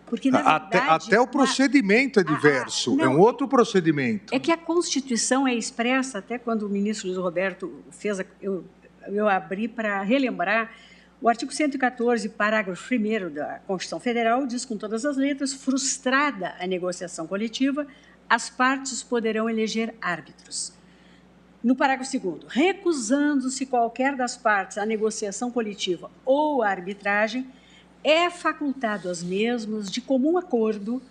Porque, na verdade, até o procedimento é diverso, é um outro procedimento. É que a Constituição é expressa, até quando o ministro Luiz Roberto fez, eu abri para relembrar, o artigo 114, parágrafo 1º da Constituição Federal, diz com todas as letras, frustrada a negociação coletiva, as partes poderão eleger árbitros. No parágrafo 2º, recusando-se qualquer das partes à negociação coletiva ou à arbitragem, é facultado às mesmas, de comum acordo,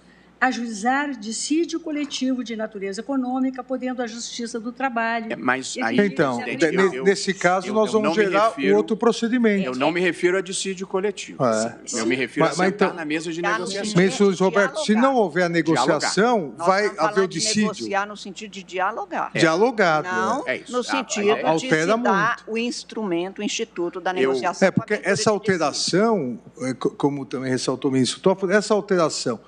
ajuizar dissídio coletivo de natureza econômica, podendo a Justiça do Trabalho... Mas aí, então, nesse caso, nós vamos gerar o outro procedimento. Eu não me refiro a dissídio coletivo. Eu me refiro a sentar na mesa de negociação. Ministro Luiz Roberto, se não houver a negociação, vai haver o dissídio. Negociar no sentido de dialogar. Dialogado. Não no sentido de se dar o instrumento, o instituto da negociação. Porque essa alteração, como também ressaltou o ministro Toffoli, essa alteração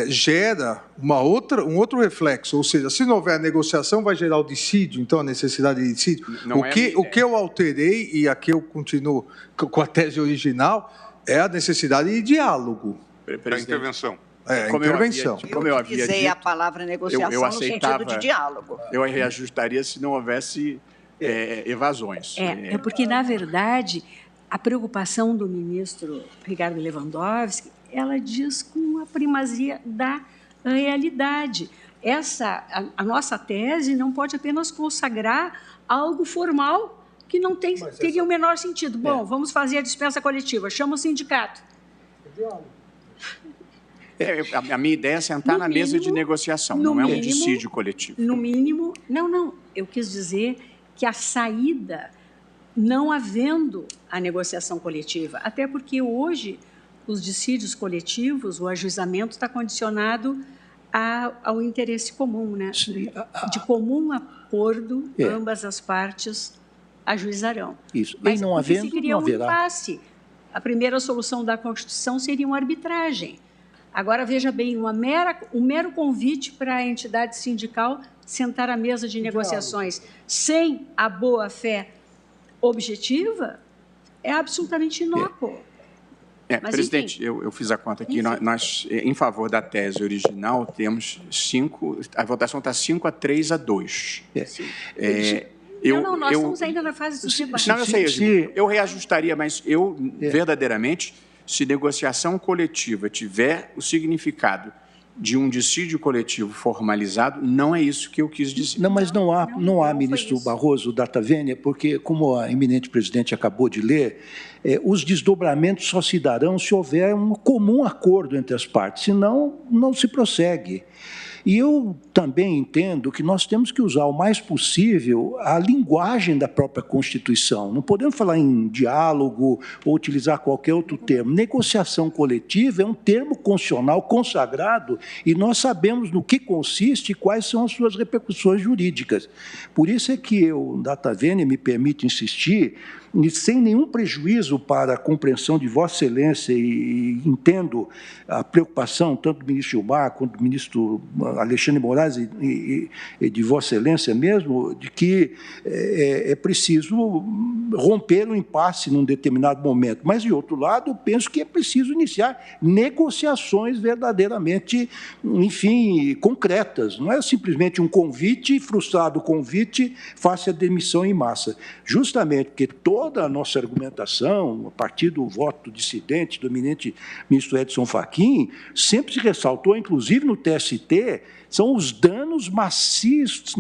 gera um outro reflexo, ou seja, se não houver a negociação, vai gerar o dissídio, então a necessidade de dissídio. O que eu alterei, e aqui eu continuo com a tese original, é a necessidade de diálogo. A intervenção. Intervenção. Eu utilizei a palavra negociação no sentido de diálogo. Eu reajustaria se não houvesse evasões. É porque, na verdade, a preocupação do ministro Ricardo Lewandowski, ela diz com a primazia da realidade. A nossa tese não pode apenas consagrar algo formal que não teria o menor sentido. Bom, vamos fazer a dispensa coletiva, chama o sindicato. A minha ideia é sentar na mesa de negociação, não é um dissídio coletivo. No mínimo, não. Eu quis dizer que a saída, não havendo a negociação coletiva, até porque hoje os dissídios coletivos, o ajuizamento está condicionado ao interesse comum, né? De comum acordo, ambas as partes ajuizarão. Isso. Mas não havendo, seria não haverá. Um impasse. A primeira solução da Constituição seria uma arbitragem. Agora, veja bem, um mero convite para a entidade sindical sentar à mesa de negociações sem a boa-fé objetiva é absolutamente inócuo. Mas, presidente, eu fiz a conta aqui, nós, em favor da tese original, temos 5, a votação está 5-3-2. Nós estamos ainda na fase do debate. Não, eu sei, eu reajustaria, mas verdadeiramente, se negociação coletiva tiver o significado de um dissídio coletivo formalizado, não é isso que eu quis dizer. Não, mas não há, ministro Barroso, data vênia, porque, como a eminente presidente acabou de ler, os desdobramentos só se darão se houver um comum acordo entre as partes, senão não se prossegue. E eu também entendo que nós temos que usar o mais possível a linguagem da própria Constituição. Não podemos falar em diálogo ou utilizar qualquer outro termo. Negociação coletiva é um termo constitucional consagrado e nós sabemos no que consiste e quais são as suas repercussões jurídicas. Por isso é que eu, data vênia, me permito insistir e sem nenhum prejuízo para a compreensão de Vossa Excelência, e entendo a preocupação tanto do ministro Gilmar quanto do ministro Alexandre Moraes e de Vossa Excelência mesmo, de que é preciso romper o impasse num determinado momento. Mas, de outro lado, eu penso que é preciso iniciar negociações verdadeiramente, enfim, concretas. Não é simplesmente um convite, frustrado o convite, faça a demissão em massa. Justamente porque toda a nossa argumentação, a partir do voto dissidente do eminente ministro Edson Fachin, sempre se ressaltou, inclusive no TST, são os danos massivos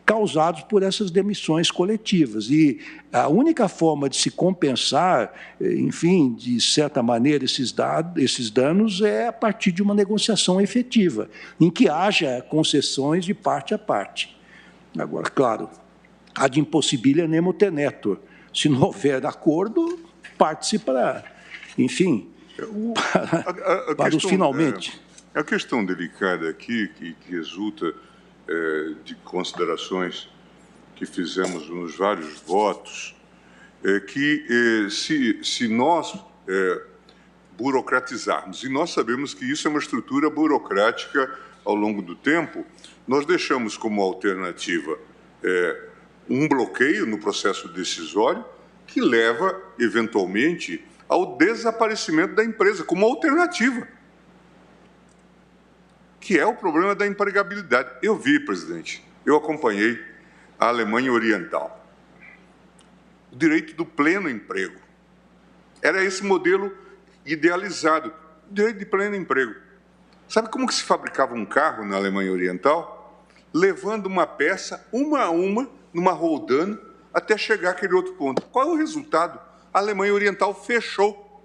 causados por essas demissões coletivas. E a única forma de se compensar, enfim, de certa maneira, esses danos é a partir de uma negociação efetiva, em que haja concessões de parte a parte. Agora, claro, ad impossibilia nemo tenetur. Se não houver acordo, parte-se para, enfim, para os finalmente. A questão delicada aqui, que resulta de considerações que fizemos nos vários votos, é que se nós burocratizarmos, e nós sabemos que isso é uma estrutura burocrática ao longo do tempo, nós deixamos como alternativa um bloqueio no processo decisório que leva, eventualmente, ao desaparecimento da empresa, como alternativa, que é o problema da empregabilidade. Eu vi, presidente, eu acompanhei a Alemanha Oriental. O direito do pleno emprego. Era esse modelo idealizado, direito de pleno emprego. Sabe como que se fabricava um carro na Alemanha Oriental? Levando uma peça, uma a uma, numa roldana, até chegar àquele outro ponto. Qual é o resultado? A Alemanha Oriental fechou.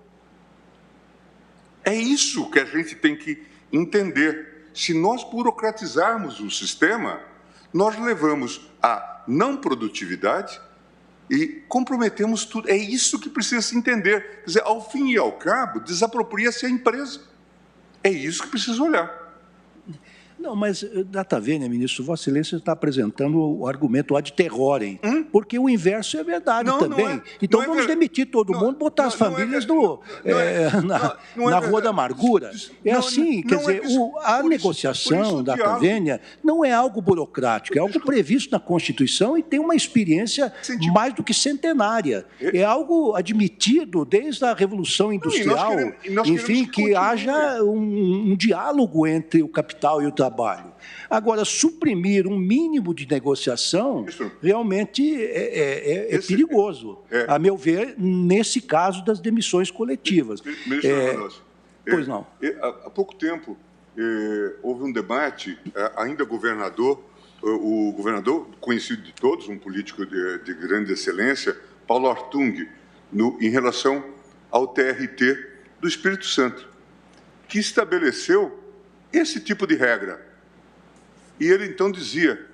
É isso que a gente tem que entender. Se nós burocratizarmos o sistema, nós levamos à não produtividade e comprometemos tudo. É isso que precisa se entender. Quer dizer, ao fim e ao cabo, desapropria-se a empresa. É isso que precisa olhar. Não, mas, data vênia, ministro, Vossa Excelência está apresentando o argumento ad terrorem, porque o inverso é verdade também. Não é, então não vamos demitir todo mundo, botar as famílias na Rua da Amargura. É assim, quer dizer, a negociação, data vênia, não é algo burocrático, é algo previsto na Constituição e tem uma experiência mais do que centenária. É algo admitido desde a Revolução Industrial, enfim, que haja um diálogo entre o capital e o trabalho. Agora, suprimir um mínimo de negociação realmente é perigoso, a meu ver, nesse caso das demissões coletivas. Ministro pois não. Há pouco tempo houve um debate, ainda o governador, conhecido de todos, um político de grande excelência, Paulo Hartung, em relação ao TRT do Espírito Santo, que estabeleceu esse tipo de regra. E ele, então, dizia,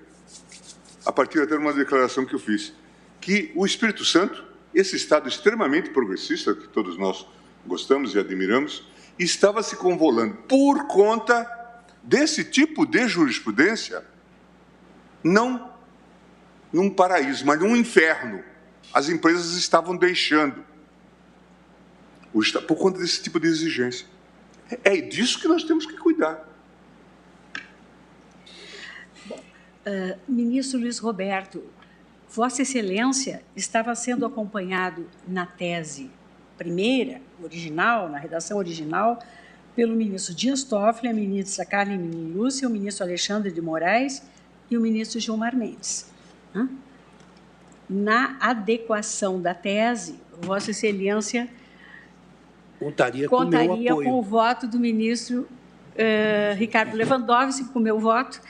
a partir até de uma declaração que eu fiz, que o Espírito Santo, esse Estado extremamente progressista, que todos nós gostamos e admiramos, estava se convolando por conta desse tipo de jurisprudência, não num paraíso, mas num inferno. As empresas estavam deixando por conta desse tipo de exigência. É disso que nós temos que cuidar. Ministro Luiz Roberto, Vossa Excelência estava sendo acompanhado na tese primeira, original, na redação original, pelo ministro Dias Toffoli, a ministra Carmen Lúcia, o ministro Alexandre de Moraes e o ministro Gilmar Mendes. Na adequação da tese, Vossa Excelência contaria com o voto do ministro Ricardo Lewandowski, com o meu voto,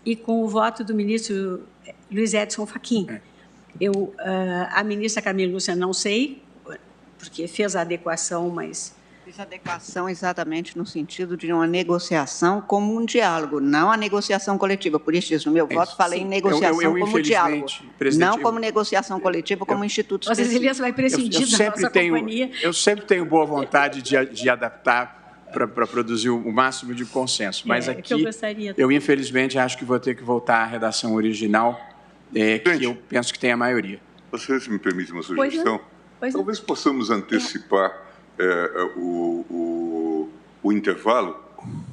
e com o voto do ministro Luiz Edson Fachin. A ministra Carmen Lúcia não sei, porque fez a adequação, mas... Fiz a adequação exatamente no sentido de uma negociação como um diálogo, não a negociação coletiva. Por isso, no meu voto, falei em negociação como diálogo, não como negociação coletiva, como instituto específico. Vossa Excelência vai prescindir da nossa companhia. Eu sempre tenho boa vontade de adaptar para produzir o máximo de consenso. Mas aqui, eu infelizmente acho que vou ter que voltar à redação original, que eu penso que tem a maioria. Você, se me permite uma sugestão, talvez possamos antecipar o intervalo,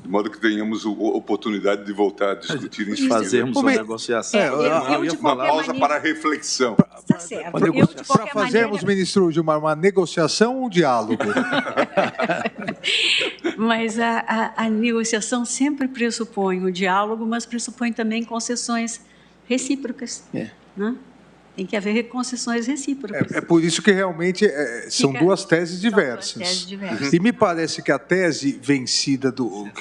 de modo que tenhamos a oportunidade de voltar a discutir em seguida. Fazermos uma negociação. Uma pausa para reflexão. Está certo. Para fazermos, ministro Gilmar, uma negociação ou um diálogo? Mas a negociação sempre pressupõe o diálogo, mas pressupõe também concessões recíprocas. Né? Tem que haver concessões recíprocas. É por isso que realmente são duas teses diversas. E me parece que a tese vencida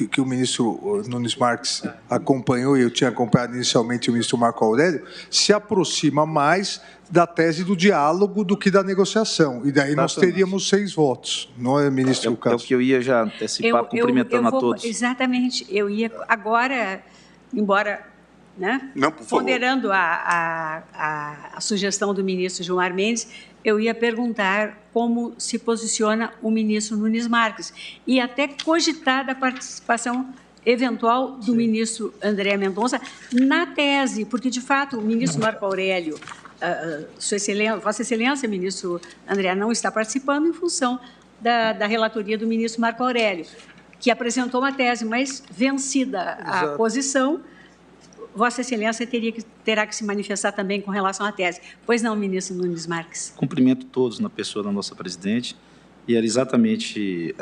que o ministro Nunes Marques acompanhou, e eu tinha acompanhado inicialmente o ministro Marco Aurélio, se aproxima mais da tese do diálogo do que da negociação. E daí nós teríamos 6 votos, não é, ministro Castro? É o que eu ia já antecipar, cumprimentando a todos. Exatamente. Eu ia agora, embora... Né? Não, por favor. Ponderando a sugestão do ministro Gilmar Mendes, eu ia perguntar como se posiciona o ministro Nunes Marques e até cogitar da participação eventual do ministro André Mendonça na tese, porque, de fato, o ministro Marco Aurélio, Vossa Excelência, ministro André, não está participando em função da relatoria do ministro Marco Aurélio, que apresentou uma tese, mas vencida a posição, Vossa Excelência terá que se manifestar também com relação à tese. Pois não, ministro Nunes Marques? Cumprimento todos na pessoa da nossa presidente, e era exatamente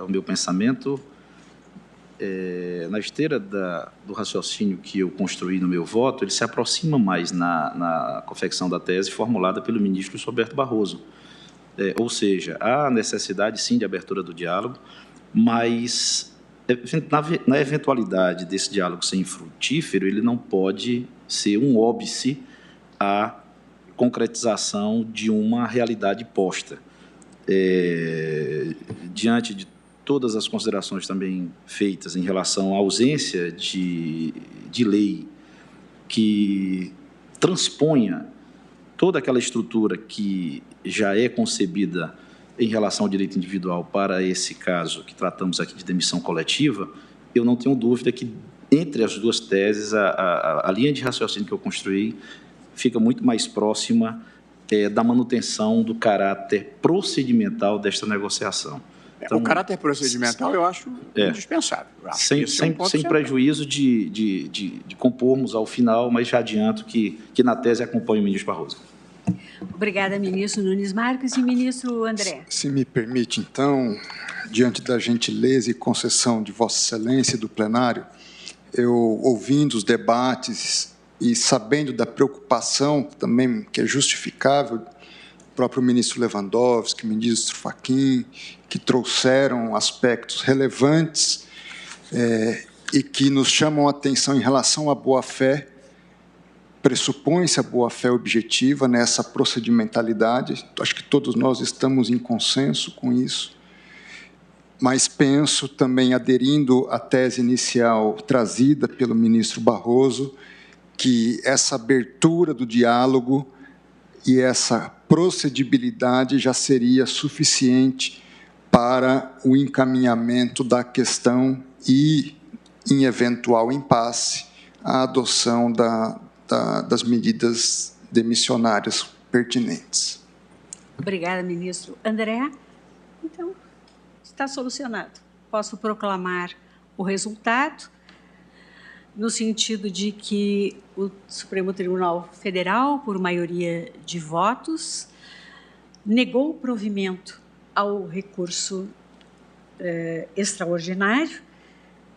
o meu pensamento, na esteira do raciocínio que eu construí no meu voto, ele se aproxima mais na confecção da tese formulada pelo ministro Roberto Barroso. Ou seja, há necessidade, sim, de abertura do diálogo, mas... Na eventualidade desse diálogo ser infrutífero, ele não pode ser um óbice à concretização de uma realidade posta. Diante de todas as considerações também feitas em relação à ausência de lei que transponha toda aquela estrutura que já é concebida em relação ao direito individual para esse caso que tratamos aqui de demissão coletiva, eu não tenho dúvida que, entre as duas teses, a linha de raciocínio que eu construí fica muito mais próxima da manutenção do caráter procedimental desta negociação. Então, o caráter procedimental eu acho indispensável. Eu acho sem prejuízo de compormos ao final, mas já adianto que na tese acompanha o ministro Barroso. Obrigada, ministro Nunes Marques. E ministro André. Se me permite, então, diante da gentileza e concessão de Vossa Excelência e do plenário, eu, ouvindo os debates e sabendo da preocupação também, que é justificável, o próprio ministro Lewandowski, o ministro Fachin, que trouxeram aspectos relevantes e que nos chamam a atenção em relação à boa-fé. Pressupõe-se a boa-fé objetiva nessa procedimentalidade. Acho que todos nós estamos em consenso com isso. Mas penso também, aderindo à tese inicial trazida pelo ministro Barroso, que essa abertura do diálogo e essa procedibilidade já seria suficiente para o encaminhamento da questão e, em eventual impasse, a adoção das medidas demissionárias pertinentes. Obrigada, ministro. André, então, está solucionado. Posso proclamar o resultado, no sentido de que o Supremo Tribunal Federal, por maioria de votos, negou o provimento ao recurso extraordinário,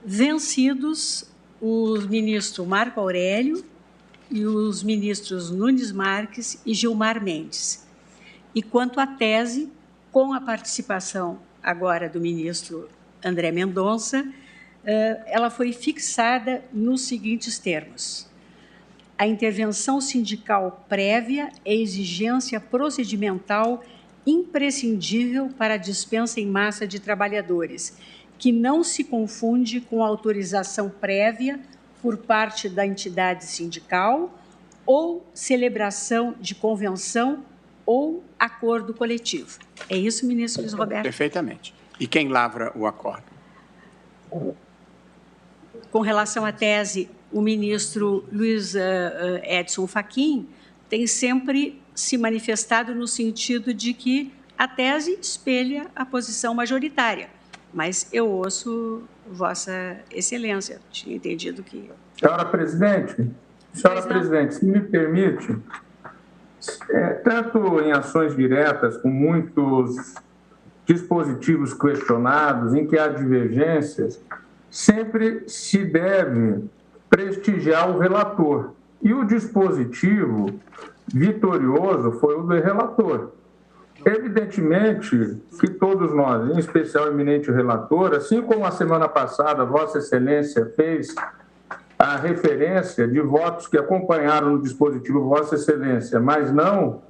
vencidos os ministros Marco Aurélio e os ministros Nunes Marques e Gilmar Mendes. E quanto à tese, com a participação agora do ministro André Mendonça, ela foi fixada nos seguintes termos: a intervenção sindical prévia é exigência procedimental imprescindível para a dispensa em massa de trabalhadores, que não se confunde com a autorização prévia por parte da entidade sindical ou celebração de convenção ou acordo coletivo. É isso, ministro Luiz Roberto? Perfeitamente. E quem lavra o acordo? Com relação à tese, o ministro Luiz Edson Fachin tem sempre se manifestado no sentido de que a tese espelha a posição majoritária, mas eu ouço Vossa Excelência. Tinha entendido que... Senhora Presidente, se me permite, tanto em ações diretas, com muitos dispositivos questionados, em que há divergências, sempre se deve prestigiar o relator. E o dispositivo vitorioso foi o do relator. Evidentemente que todos nós, em especial o eminente relator, assim como a semana passada Vossa Excelência fez a referência de votos que acompanharam no dispositivo Vossa Excelência, mas não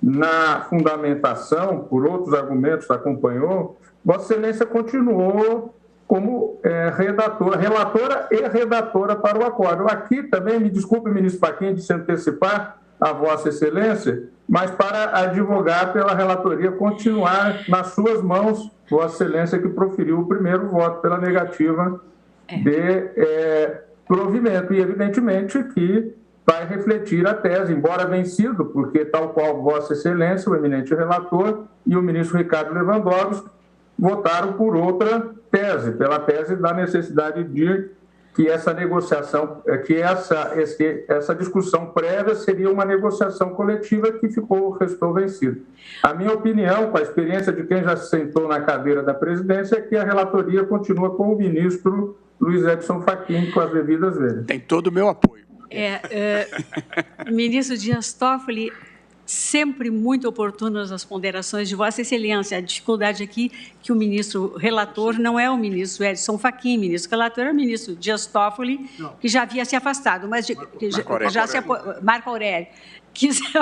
na fundamentação, por outros argumentos acompanhou, Vossa Excelência continuou como relatora e redatora para o acordo. Aqui também, me desculpe, ministro Fachin, de se antecipar a Vossa Excelência, mas para advogar pela relatoria continuar nas suas mãos, Vossa Excelência que proferiu o primeiro voto pela negativa de provimento. E, evidentemente, que vai refletir a tese, embora vencido, porque, tal qual Vossa Excelência, o eminente relator e o ministro Ricardo Lewandowski votaram por outra tese, pela tese da necessidade de que essa negociação, que essa discussão prévia seria uma negociação coletiva que restou vencida. A minha opinião, com a experiência de quem já se sentou na cadeira da presidência, é que a relatoria continua com o ministro Luiz Edson Fachin, com as devidas vezes. Tem todo o meu apoio. Ministro Dias Toffoli, sempre muito oportunas as ponderações de Vossa Excelência. A dificuldade aqui é que o ministro relator não é o ministro Edson Fachin, o ministro relator é o ministro Dias Toffoli, que já havia se afastado, mas Marco Aurélio.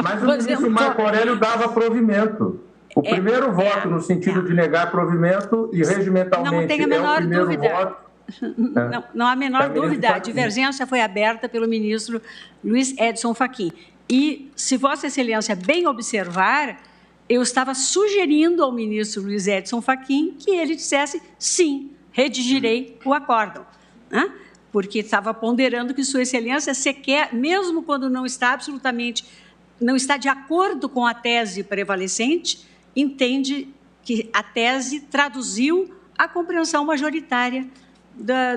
Mas o ministro Marco Aurélio dava provimento. O primeiro voto, no sentido de negar provimento, e regimentalmente não tem a menor o primeiro dúvida. voto. Não há a menor dúvida. A divergência foi aberta pelo ministro Luiz Edson Fachin. E, se Vossa Excelência bem observar, eu estava sugerindo ao ministro Luiz Edson Fachin que ele dissesse sim, redigirei o acórdão, né? Porque estava ponderando que Sua Excelência sequer, mesmo quando não está de acordo com a tese prevalecente, entende que a tese traduziu a compreensão majoritária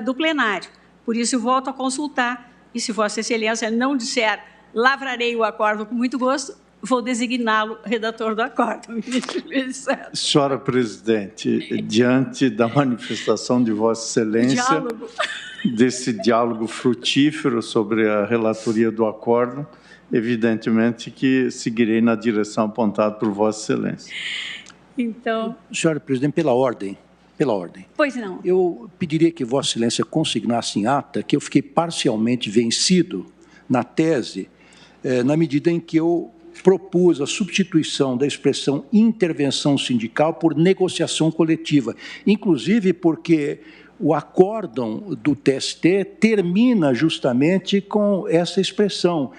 do plenário. Por isso, eu volto a consultar, e se Vossa Excelência não disser lavrarei o acordo com muito gosto, vou designá-lo redator do acordo, ministro Luiz Sérgio. Senhora Presidente, diante da manifestação de Vossa Excelência, desse diálogo frutífero sobre a relatoria do acordo, evidentemente que seguirei na direção apontada por Vossa Excelência. Então... Senhora Presidente, pela ordem. Pois não. Eu pediria que Vossa Excelência consignasse em ata que eu fiquei parcialmente vencido na tese, na medida em que eu propus a substituição da expressão intervenção sindical por negociação coletiva, inclusive porque o acórdão do TST termina justamente com essa expressão.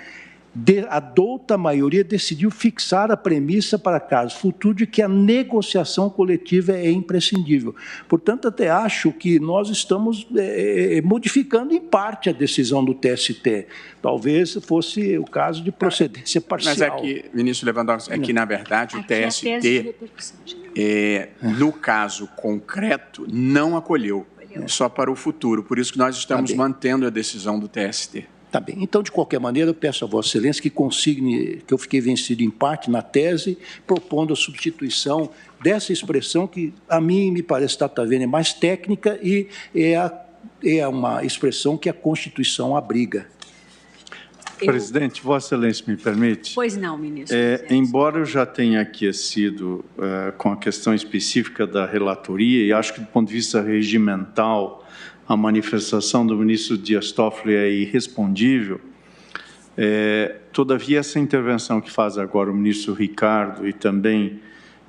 A douta maioria decidiu fixar a premissa para caso futuro de que a negociação coletiva é imprescindível. Portanto, até acho que nós estamos modificando em parte a decisão do TST. Talvez fosse o caso de procedência parcial. Mas é que, ministro Lewandowski, na verdade, o TST, no caso concreto, não acolheu, só para o futuro. Por isso que nós estamos mantendo a decisão do TST. Tá bem. Então, de qualquer maneira, eu peço a Vossa Excelência que consigne que eu fiquei vencido em parte na tese, propondo a substituição dessa expressão que, a mim, me parece estar vendo, é mais técnica e é uma expressão que a Constituição abriga. Presidente, Vossa Excelência me permite? Pois não, ministro. Embora eu já tenha aquecido com a questão específica da relatoria, e acho que, do ponto de vista regimental, a manifestação do ministro Dias Toffoli é irrespondível, todavia, essa intervenção que faz agora o ministro Ricardo e também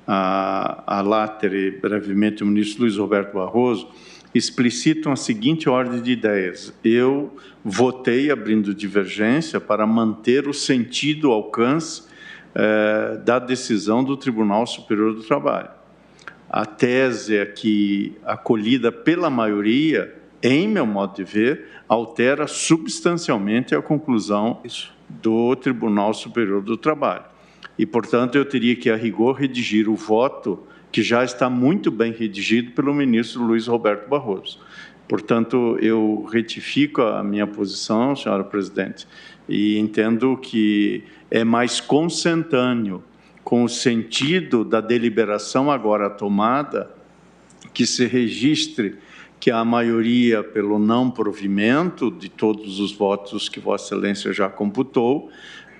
a latere, brevemente, o ministro Luiz Roberto Barroso, explicitam a seguinte ordem de ideias. Eu votei abrindo divergência para manter o sentido, o alcance da decisão do Tribunal Superior do Trabalho. A tese aqui acolhida pela maioria, em meu modo de ver, altera substancialmente a conclusão do Tribunal Superior do Trabalho. e, portanto, eu teria que, a rigor, redigir o voto que já está muito bem redigido pelo ministro Luiz Roberto Barroso. Portanto, eu retifico a minha posição, senhora presidente, e entendo que é mais consentâneo com o sentido da deliberação agora tomada, que se registre que a maioria pelo não provimento de todos os votos que Vossa Excelência já computou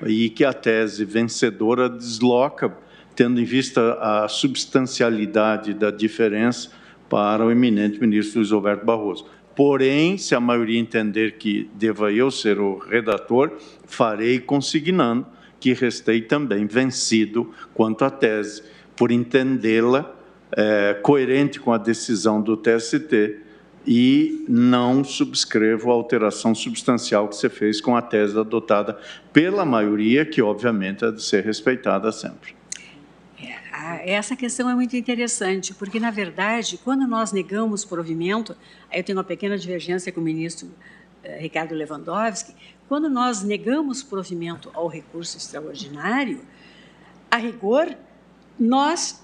e que a tese vencedora desloca, tendo em vista a substancialidade da diferença para o eminente ministro Luiz Roberto Barroso. Porém, se a maioria entender que deva eu ser o redator, farei consignando que restei também vencido quanto à tese, por entendê-la coerente com a decisão do TST e não subscrevo a alteração substancial que se fez com a tese adotada pela maioria, que obviamente é de ser respeitada sempre. Essa questão é muito interessante, porque, na verdade, quando nós negamos provimento, aí eu tenho uma pequena divergência com o ministro Ricardo Lewandowski, quando nós negamos provimento ao recurso extraordinário, a rigor, nós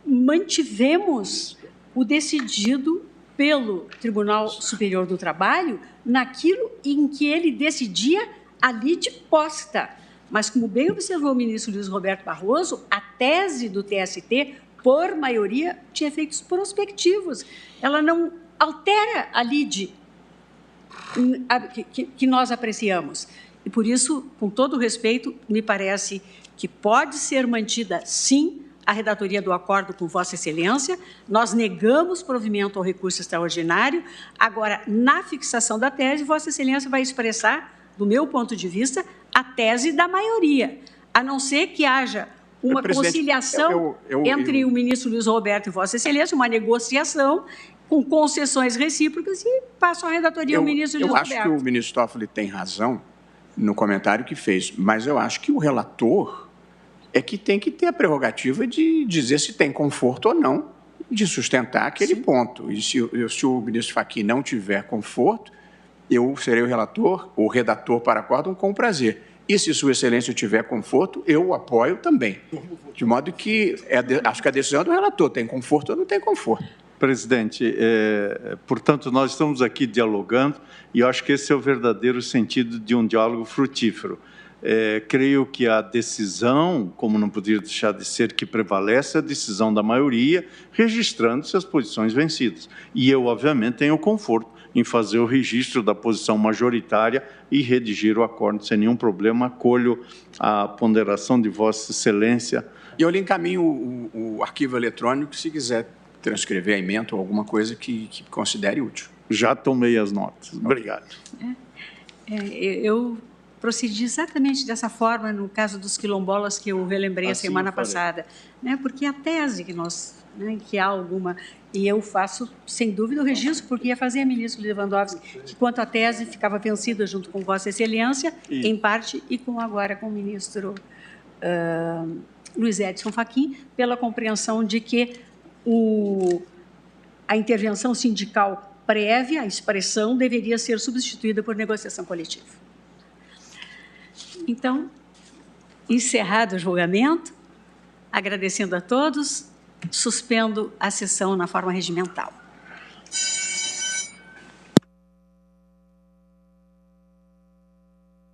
mantivemos o decidido pelo Tribunal Superior do Trabalho naquilo em que ele decidia ali de posta. Mas, como bem observou o ministro Luiz Roberto Barroso, a tese do TST, por maioria, tinha efeitos prospectivos. Ela não altera a lide que nós apreciamos. E, por isso, com todo o respeito, me parece que pode ser mantida, sim, a redatoria do acordo com Vossa Excelência. Nós negamos provimento ao recurso extraordinário. Agora, na fixação da tese, Vossa Excelência vai expressar, do meu ponto de vista, a tese da maioria, a não ser que haja uma conciliação entre o ministro Luiz Roberto e Vossa Excelência, uma negociação com concessões recíprocas e passo a redatoria ao ministro Luiz Roberto. Eu acho que o ministro Toffoli tem razão no comentário que fez, mas eu acho que o relator é que tem que ter a prerrogativa de dizer se tem conforto ou não, de sustentar aquele ponto. E se o ministro Fachin não tiver conforto, eu serei o relator, o redator para acórdão com prazer. E se Sua Excelência tiver conforto, eu o apoio também. De modo que acho que a decisão é do relator, tem conforto ou não tem conforto. Presidente, portanto, nós estamos aqui dialogando e eu acho que esse é o verdadeiro sentido de um diálogo frutífero. Creio que a decisão, como não poderia deixar de ser, que prevalece a decisão da maioria, registrando-se as posições vencidas. E eu, obviamente, tenho conforto em fazer o registro da posição majoritária e redigir o acordo sem nenhum problema. Acolho a ponderação de Vossa Excelência. E eu lhe encaminho o arquivo eletrônico, se quiser transcrever a ementa ou alguma coisa que considere útil. Já tomei as notas. Obrigado. Eu procedi exatamente dessa forma no caso dos quilombolas que eu relembrei a semana passada, né? Porque a tese que nós, né, que há alguma, e eu faço sem dúvida o registro, porque ia fazer a ministra Lewandowski, que quanto à tese ficava vencida junto com Vossa Excelência, em parte, e agora com o ministro Luiz Edson Fachin, pela compreensão de que a intervenção sindical prévia, a expressão, deveria ser substituída por negociação coletiva. Então, encerrado o julgamento, agradecendo a todos, suspendo a sessão na forma regimental.